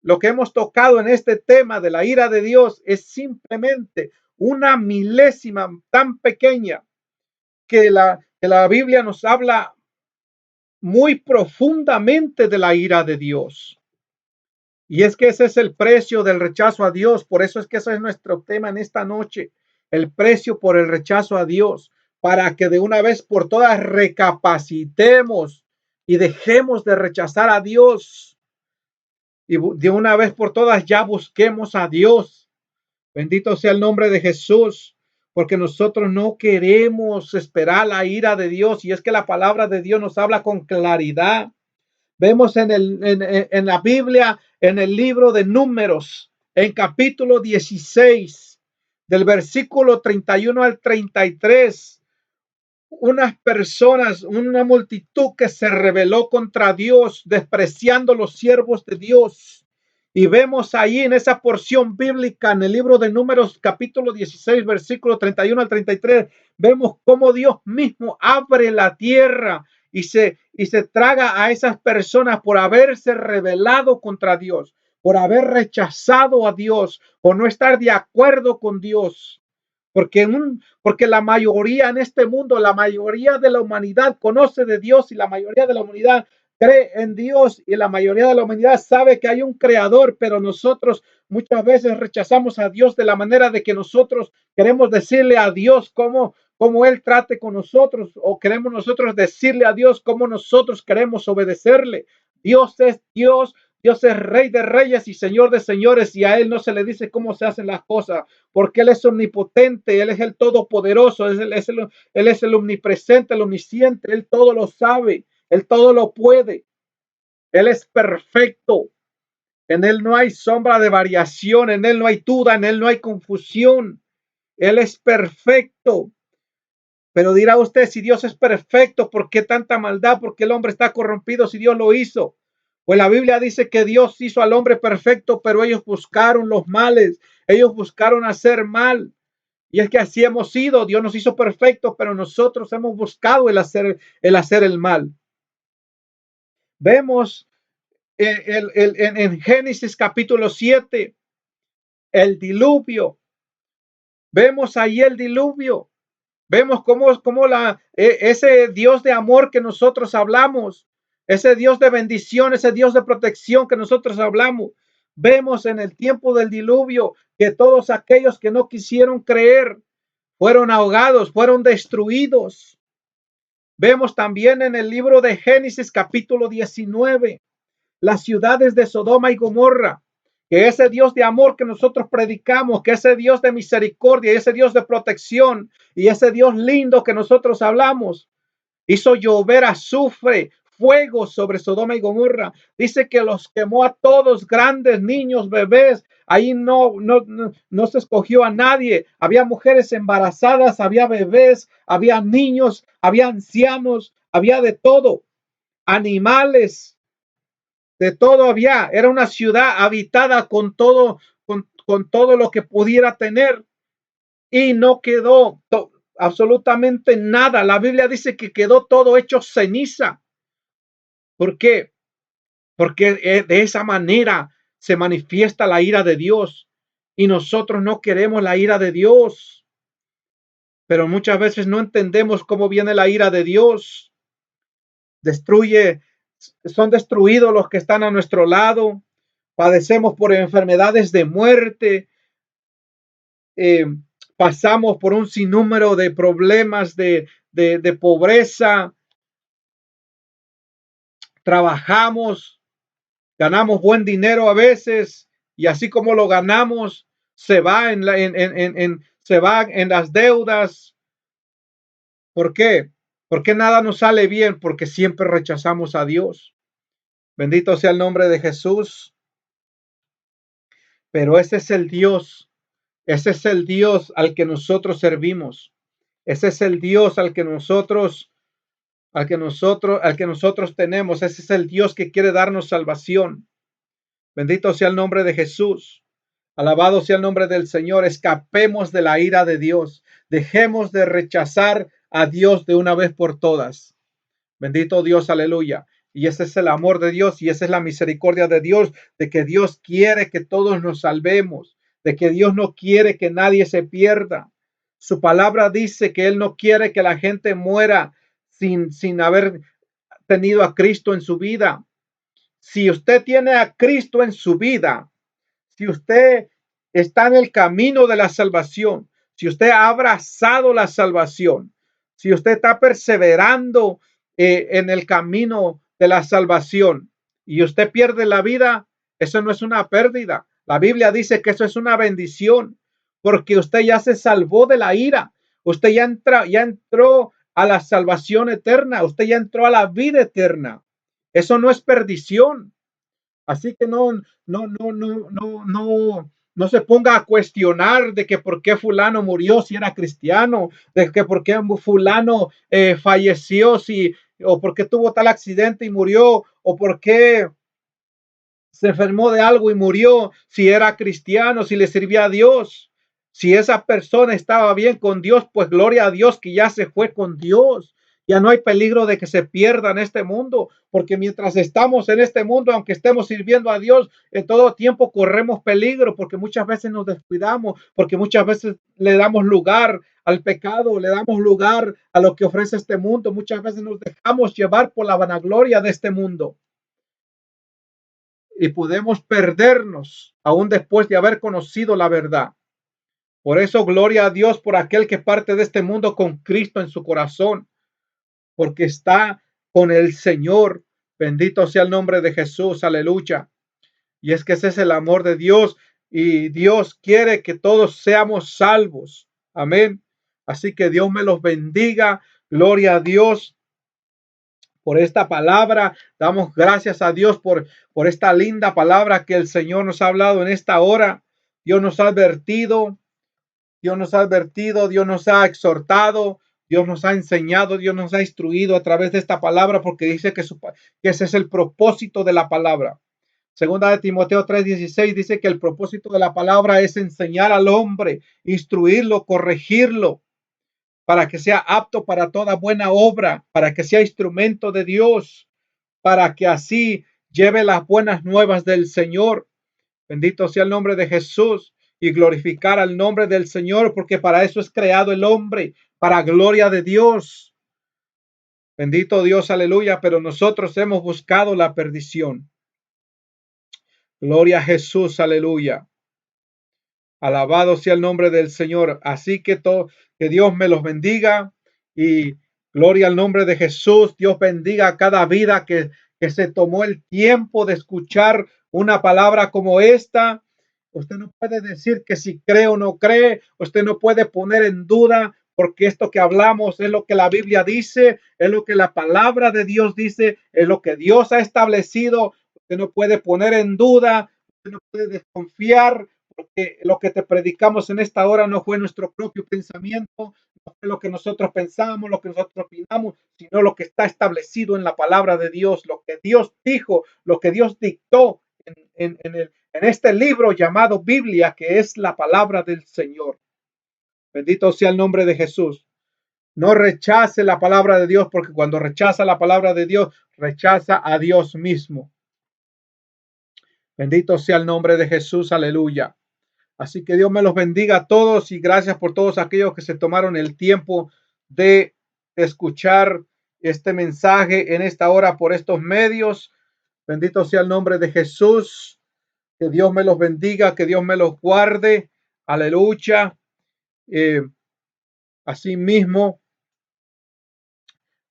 [SPEAKER 1] lo que hemos tocado en este tema de la ira de Dios es simplemente una milésima tan pequeña que la Biblia nos habla muy profundamente de la ira de Dios. Y es que ese es el precio del rechazo a Dios. Por eso es que ese es nuestro tema en esta noche. El precio por el rechazo a Dios. Para que de una vez por todas recapacitemos y dejemos de rechazar a Dios. Y de una vez por todas ya busquemos a Dios. Bendito sea el nombre de Jesús. Porque nosotros no queremos esperar la ira de Dios. Y es que la palabra de Dios nos habla con claridad. Vemos en la Biblia, en el libro de Números, en capítulo 16, del versículo 31 al 33, unas personas, una multitud que se rebeló contra Dios, despreciando los siervos de Dios. Y vemos ahí en esa porción bíblica, en el libro de Números, capítulo 16, versículo 31 al 33, vemos cómo Dios mismo abre la tierra y se traga a esas personas por haberse rebelado contra Dios, por haber rechazado a Dios, por no estar de acuerdo con Dios. Porque la mayoría en este mundo, la mayoría de la humanidad conoce de Dios y la mayoría de la humanidad cree en Dios y la mayoría de la humanidad sabe que hay un creador, pero nosotros muchas veces rechazamos a Dios de la manera de que nosotros queremos decirle a Dios cómo Él trate con nosotros o queremos nosotros decirle a Dios cómo nosotros queremos obedecerle. Dios es Dios. Dios es Rey de Reyes y Señor de Señores y a Él no se le dice cómo se hacen las cosas porque Él es omnipotente, Él es el todopoderoso, Él es el omnipresente, el omnisciente, Él todo lo sabe, Él todo lo puede, Él es perfecto, en Él no hay sombra de variación, en Él no hay duda, en Él no hay confusión, Él es perfecto. Pero dirá usted, si Dios es perfecto, ¿por qué tanta maldad? ¿Por qué el hombre está corrompido si Dios lo hizo? Pues la Biblia dice que Dios hizo al hombre perfecto, pero ellos buscaron los males, ellos buscaron hacer mal. Y es que así hemos sido, Dios nos hizo perfectos, pero nosotros hemos buscado el hacer el mal. Vemos en Génesis capítulo 7, el diluvio. Vemos ahí el diluvio. Vemos cómo ese Dios de amor que nosotros hablamos, ese Dios de bendición, ese Dios de protección que nosotros hablamos. Vemos en el tiempo del diluvio que todos aquellos que no quisieron creer fueron ahogados, fueron destruidos. Vemos también en el libro de Génesis capítulo 19, las ciudades de Sodoma y Gomorra, que ese Dios de amor que nosotros predicamos, que ese Dios de misericordia, ese Dios de protección y ese Dios lindo que nosotros hablamos, hizo llover azufre, fuego sobre Sodoma y Gomorra. Dice que los quemó a todos, grandes, niños, bebés. Ahí no se escogió a nadie. Había mujeres embarazadas, había bebés, había niños, había ancianos, había de todo, animales, de todo había. Era una ciudad habitada con todo lo que pudiera tener y no quedó absolutamente nada. La Biblia dice que quedó todo hecho ceniza. ¿Por qué? Porque de esa manera se manifiesta la ira de Dios. y nosotros no queremos la ira de Dios, pero muchas veces no entendemos cómo viene la ira de Dios. Destruye, son destruidos los que están a nuestro lado, padecemos por enfermedades de muerte, eh, pasamos por un sinnúmero de problemas de pobreza, trabajamos, ganamos buen dinero a veces y así como lo ganamos, se va se va en las deudas. ¿Por qué? Porque nada nos sale bien, porque siempre rechazamos a Dios. Bendito sea el nombre de Jesús. Pero ese es el Dios al que nosotros servimos. Ese es el Dios al que nosotros tenemos. Ese es el Dios que quiere darnos salvación. Bendito sea el nombre de Jesús. Alabado sea el nombre del Señor. Escapemos de la ira de Dios. Dejemos de rechazar a Dios de una vez por todas. Bendito Dios, aleluya. Y ese es el amor de Dios y esa es la misericordia de Dios, de que Dios quiere que todos nos salvemos, de que Dios no quiere que nadie se pierda. Su palabra dice que Él no quiere que la gente muera sin haber tenido a Cristo en su vida. Si usted tiene a Cristo en su vida, si usted está en el camino de la salvación, si usted ha abrazado la salvación, si usted está perseverando en el camino de la salvación y usted pierde la vida, eso no es una pérdida. La Biblia dice que eso es una bendición porque usted ya se salvó de la ira. Usted ya entró a la salvación eterna. Usted ya entró a la vida eterna. Eso no es perdición. Así que no se ponga a cuestionar de que por qué fulano murió si era cristiano, de que por qué fulano falleció si, o por qué tuvo tal accidente y murió, o por qué se enfermó de algo y murió si era cristiano, si le servía a Dios. Si esa persona estaba bien con Dios, pues gloria a Dios que ya se fue con Dios. Ya no hay peligro de que se pierda en este mundo, porque mientras estamos en este mundo, aunque estemos sirviendo a Dios, en todo tiempo corremos peligro, porque muchas veces nos descuidamos, porque muchas veces le damos lugar al pecado, le damos lugar a lo que ofrece este mundo, muchas veces nos dejamos llevar por la vanagloria de este mundo y podemos perdernos aún después de haber conocido la verdad. Por eso, gloria a Dios por aquel que parte de este mundo con Cristo en su corazón, porque está con el Señor. Bendito sea el nombre de Jesús, aleluya. Y es que ese es el amor de Dios y Dios quiere que todos seamos salvos. Amén. Así que Dios me los bendiga. Gloria a Dios por esta palabra. Damos gracias a Dios por esta linda palabra que el Señor nos ha hablado en esta hora. Dios nos ha advertido, Dios nos ha advertido, Dios nos ha exhortado, Dios nos ha enseñado, Dios nos ha instruido a través de esta palabra porque dice que ese es el propósito de la palabra. Segunda de Timoteo 3:16 dice que el propósito de la palabra es enseñar al hombre, instruirlo, corregirlo, para que sea apto para toda buena obra, para que sea instrumento de Dios, para que así lleve las buenas nuevas del Señor. Bendito sea el nombre de Jesús y glorificar al nombre del Señor, porque para eso es creado el hombre, para gloria de Dios. Bendito Dios, aleluya, pero nosotros hemos buscado la perdición. Gloria a Jesús, aleluya. Alabado sea el nombre del Señor. Así que Dios me los bendiga y gloria al nombre de Jesús. Dios bendiga a cada vida que se tomó el tiempo de escuchar una palabra como esta. Usted no puede decir que si cree o no cree. Usted no puede poner en duda porque esto que hablamos es lo que la Biblia dice, es lo que la palabra de Dios dice, es lo que Dios ha establecido. Usted no puede poner en duda, usted no puede desconfiar porque lo que te predicamos en esta hora no fue nuestro propio pensamiento, no fue lo que nosotros pensamos, lo que nosotros opinamos, sino lo que está establecido en la palabra de Dios, lo que Dios dijo, lo que Dios dictó en este libro llamado Biblia, que es la palabra del Señor. Bendito sea el nombre de Jesús. No rechace la palabra de Dios, porque cuando rechaza la palabra de Dios, rechaza a Dios mismo. Bendito sea el nombre de Jesús, aleluya. Así que Dios me los bendiga a todos y gracias por todos aquellos que se tomaron el tiempo de escuchar este mensaje en esta hora por estos medios. Bendito sea el nombre de Jesús. Que Dios me los bendiga, que Dios me los guarde. Aleluya. Eh, Así mismo,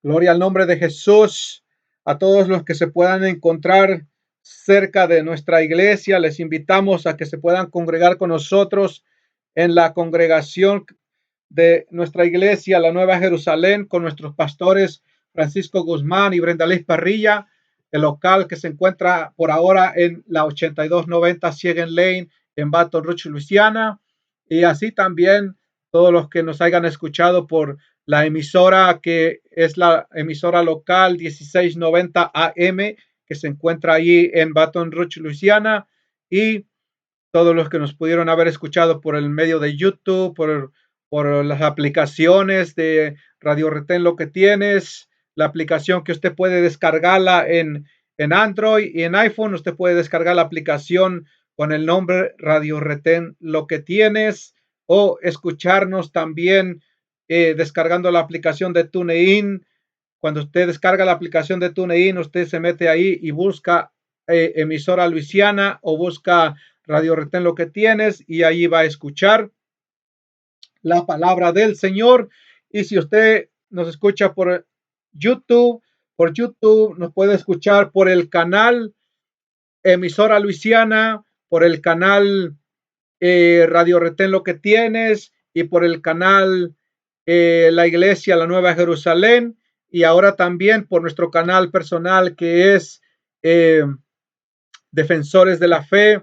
[SPEAKER 1] gloria al nombre de Jesús. A todos los que se puedan encontrar cerca de nuestra iglesia, les invitamos a que se puedan congregar con nosotros en la congregación de nuestra iglesia, la Nueva Jerusalén, con nuestros pastores Francisco Guzmán y Brenda Liz Parrilla, el local que se encuentra por ahora en la 8290 Siegen Lane en Baton Rouge, Luisiana, y así también todos los que nos hayan escuchado por la emisora que es la emisora local 1690 AM que se encuentra allí en Baton Rouge, Luisiana, y todos los que nos pudieron haber escuchado por el medio de YouTube, por las aplicaciones de Radio Retén Lo que Tienes, la aplicación que usted puede descargarla en Android y en iPhone, usted puede descargar la aplicación con el nombre Radio Retén Lo que Tienes o escucharnos también descargando la aplicación de TuneIn. Cuando usted descarga la aplicación de TuneIn, usted se mete ahí y busca emisora Luisiana o busca Radio Retén Lo que Tienes y ahí va a escuchar la palabra del Señor. Y si usted nos escucha por YouTube nos puede escuchar por el canal emisora Luisiana, por el canal Radio Retén Lo que Tienes y por el canal La Iglesia, la Nueva Jerusalén, y ahora también por nuestro canal personal que es Defensores de la Fe,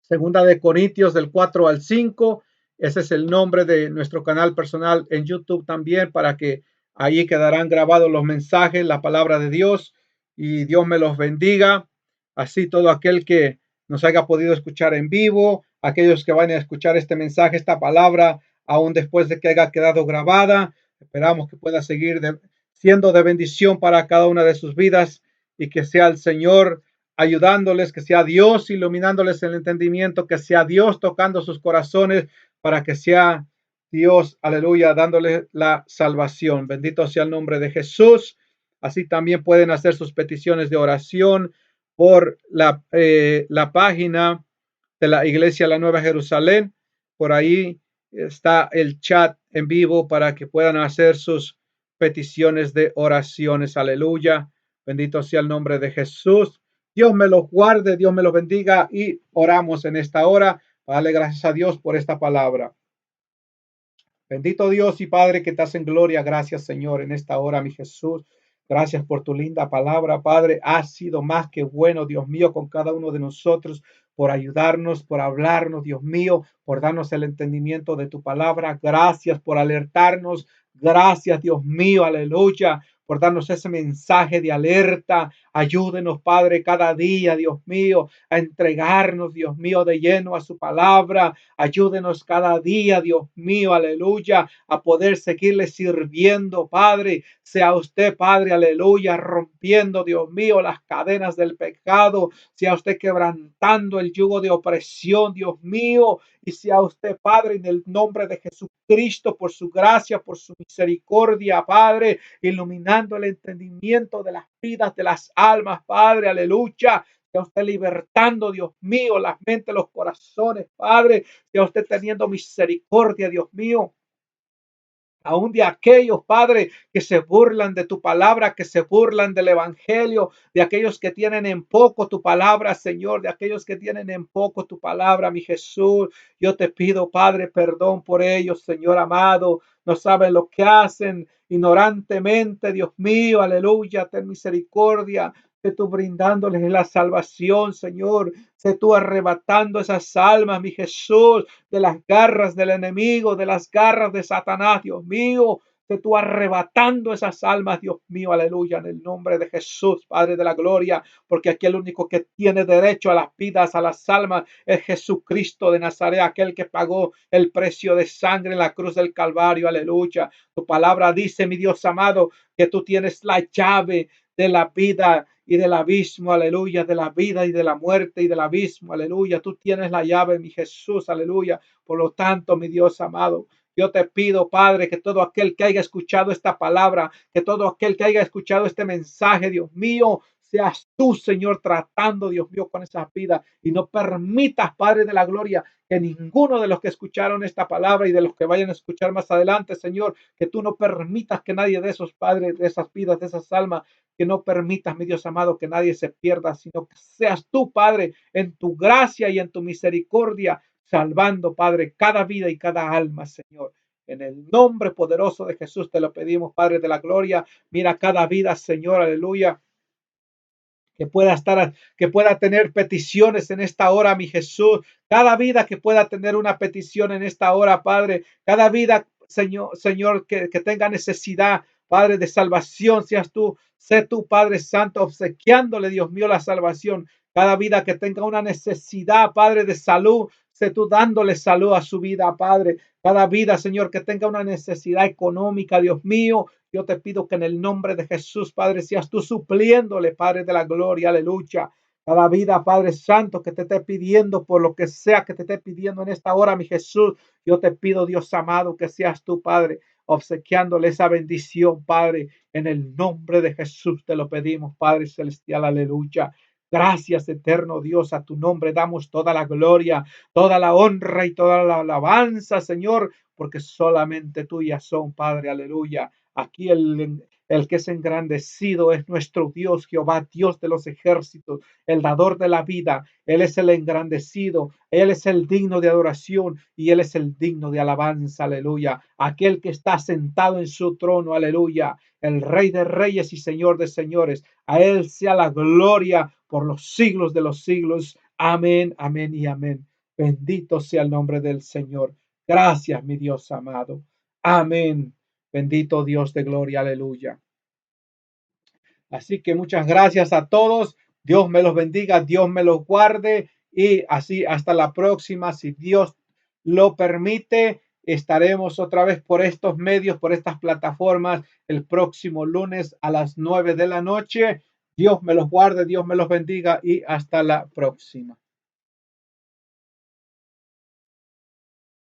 [SPEAKER 1] Segunda de Corintios del 4 al 5. Ese es el nombre de nuestro canal personal en YouTube también, para que ahí quedarán grabados los mensajes, la palabra de Dios, y Dios me los bendiga. Así todo aquel que nos haya podido escuchar en vivo, aquellos que van a escuchar este mensaje, esta palabra, aún después de que haya quedado grabada, esperamos que pueda seguir siendo de bendición para cada una de sus vidas y que sea el Señor ayudándoles, que sea Dios iluminándoles el entendimiento, que sea Dios tocando sus corazones para que sea Dios, aleluya, dándoles la salvación. Bendito sea el nombre de Jesús. Así también pueden hacer sus peticiones de oración por la página de la Iglesia La Nueva Jerusalén. Por ahí está el chat en vivo para que puedan hacer sus peticiones de oraciones. Aleluya. Bendito sea el nombre de Jesús. Dios me los guarde, Dios me los bendiga y oramos en esta hora para darle gracias a Dios por esta palabra. Bendito Dios y Padre que estás en gloria. Gracias, Señor, en esta hora, mi Jesús. Gracias por tu linda palabra, Padre. Has sido más que bueno, Dios mío, con cada uno de nosotros, por ayudarnos, por hablarnos, Dios mío, por darnos el entendimiento de tu palabra. Gracias por alertarnos. Gracias, Dios mío, aleluya, por darnos ese mensaje de alerta. Ayúdenos, Padre, cada día, Dios mío, a entregarnos, Dios mío, de lleno a su palabra. Ayúdenos cada día, Dios mío, aleluya, a poder seguirle sirviendo, Padre. Sea usted, Padre, aleluya, rompiendo, Dios mío, las cadenas del pecado. Sea usted quebrantando el yugo de opresión, Dios mío. Y sea usted, Padre, en el nombre de Jesucristo, por su gracia, por su misericordia, Padre, iluminando el entendimiento de las vidas de las almas, Padre, aleluya. Sea usted libertando, Dios mío, las mentes, los corazones, Padre. Sea usted teniendo misericordia, Dios mío, aún de aquellos, Padre, que se burlan de tu palabra, que se burlan del evangelio, de aquellos que tienen en poco tu palabra, Señor, de aquellos que tienen en poco tu palabra, mi Jesús. Yo te pido, Padre, perdón por ellos, Señor amado. No saben lo que hacen ignorantemente, Dios mío, aleluya, ten misericordia. Sé tú brindándoles la salvación, Señor. Sé tú arrebatando esas almas, mi Jesús, de las garras del enemigo, de las garras de Satanás, Dios mío. Sé tú arrebatando esas almas, Dios mío, aleluya, en el nombre de Jesús, Padre de la gloria, porque aquí el único que tiene derecho a las vidas, a las almas, es Jesucristo de Nazaret, aquel que pagó el precio de sangre en la cruz del Calvario, aleluya. Tu palabra dice, mi Dios amado, que tú tienes la llave de la vida y del abismo, aleluya, de la vida y de la muerte y del abismo, aleluya. Tú tienes la llave, mi Jesús, aleluya. Por lo tanto, mi Dios amado, yo te pido, Padre, que todo aquel que haya escuchado esta palabra, que todo aquel que haya escuchado este mensaje, Dios mío, seas tú, Señor, tratando, Dios mío, con esas vidas y no permitas, Padre de la gloria, que ninguno de los que escucharon esta palabra y de los que vayan a escuchar más adelante, Señor, que tú no permitas que nadie de esos padres, de esas vidas, de esas almas, que no permitas, mi Dios amado, que nadie se pierda, sino que seas tú, Padre, en tu gracia y en tu misericordia, salvando, Padre, cada vida y cada alma, Señor. En el nombre poderoso de Jesús te lo pedimos, Padre de la gloria. Mira cada vida, Señor, aleluya, que pueda tener peticiones en esta hora, mi Jesús. Cada vida que pueda tener una petición en esta hora, Padre. Cada vida, Señor, que tenga necesidad, Padre, de salvación, seas tú, sé tú, Padre Santo, obsequiándole, Dios mío, la salvación. Cada vida que tenga una necesidad, Padre, de salud, sé tú dándole salud a su vida, Padre. Cada vida, Señor, que tenga una necesidad económica, Dios mío, yo te pido que en el nombre de Jesús, Padre, seas tú supliéndole, Padre de la gloria, aleluya. Cada vida, Padre Santo, que te esté pidiendo por lo que sea que te esté pidiendo en esta hora, mi Jesús, yo te pido, Dios amado, que seas tú, Padre, obsequiándole esa bendición, Padre, en el nombre de Jesús te lo pedimos, Padre Celestial, aleluya. Gracias, eterno Dios, a tu nombre damos toda la gloria, toda la honra y toda la alabanza, Señor, porque solamente tuyas son, Padre, aleluya. Aquí el que es engrandecido es nuestro Dios, Jehová, Dios de los ejércitos, el dador de la vida. Él es el engrandecido, Él es el digno de adoración y Él es el digno de alabanza, aleluya. Aquel que está sentado en su trono, aleluya. El Rey de reyes y Señor de señores. A Él sea la gloria por los siglos de los siglos. Amén, amén y amén. Bendito sea el nombre del Señor. Gracias, mi Dios amado. Amén. Bendito Dios de gloria, aleluya. Así que muchas gracias a todos. Dios me los bendiga, Dios me los guarde y así hasta la próxima. Si Dios lo permite, estaremos otra vez por estos medios, por estas plataformas el próximo lunes a las 9 de la noche. Dios me los guarde, Dios me los bendiga y hasta la próxima.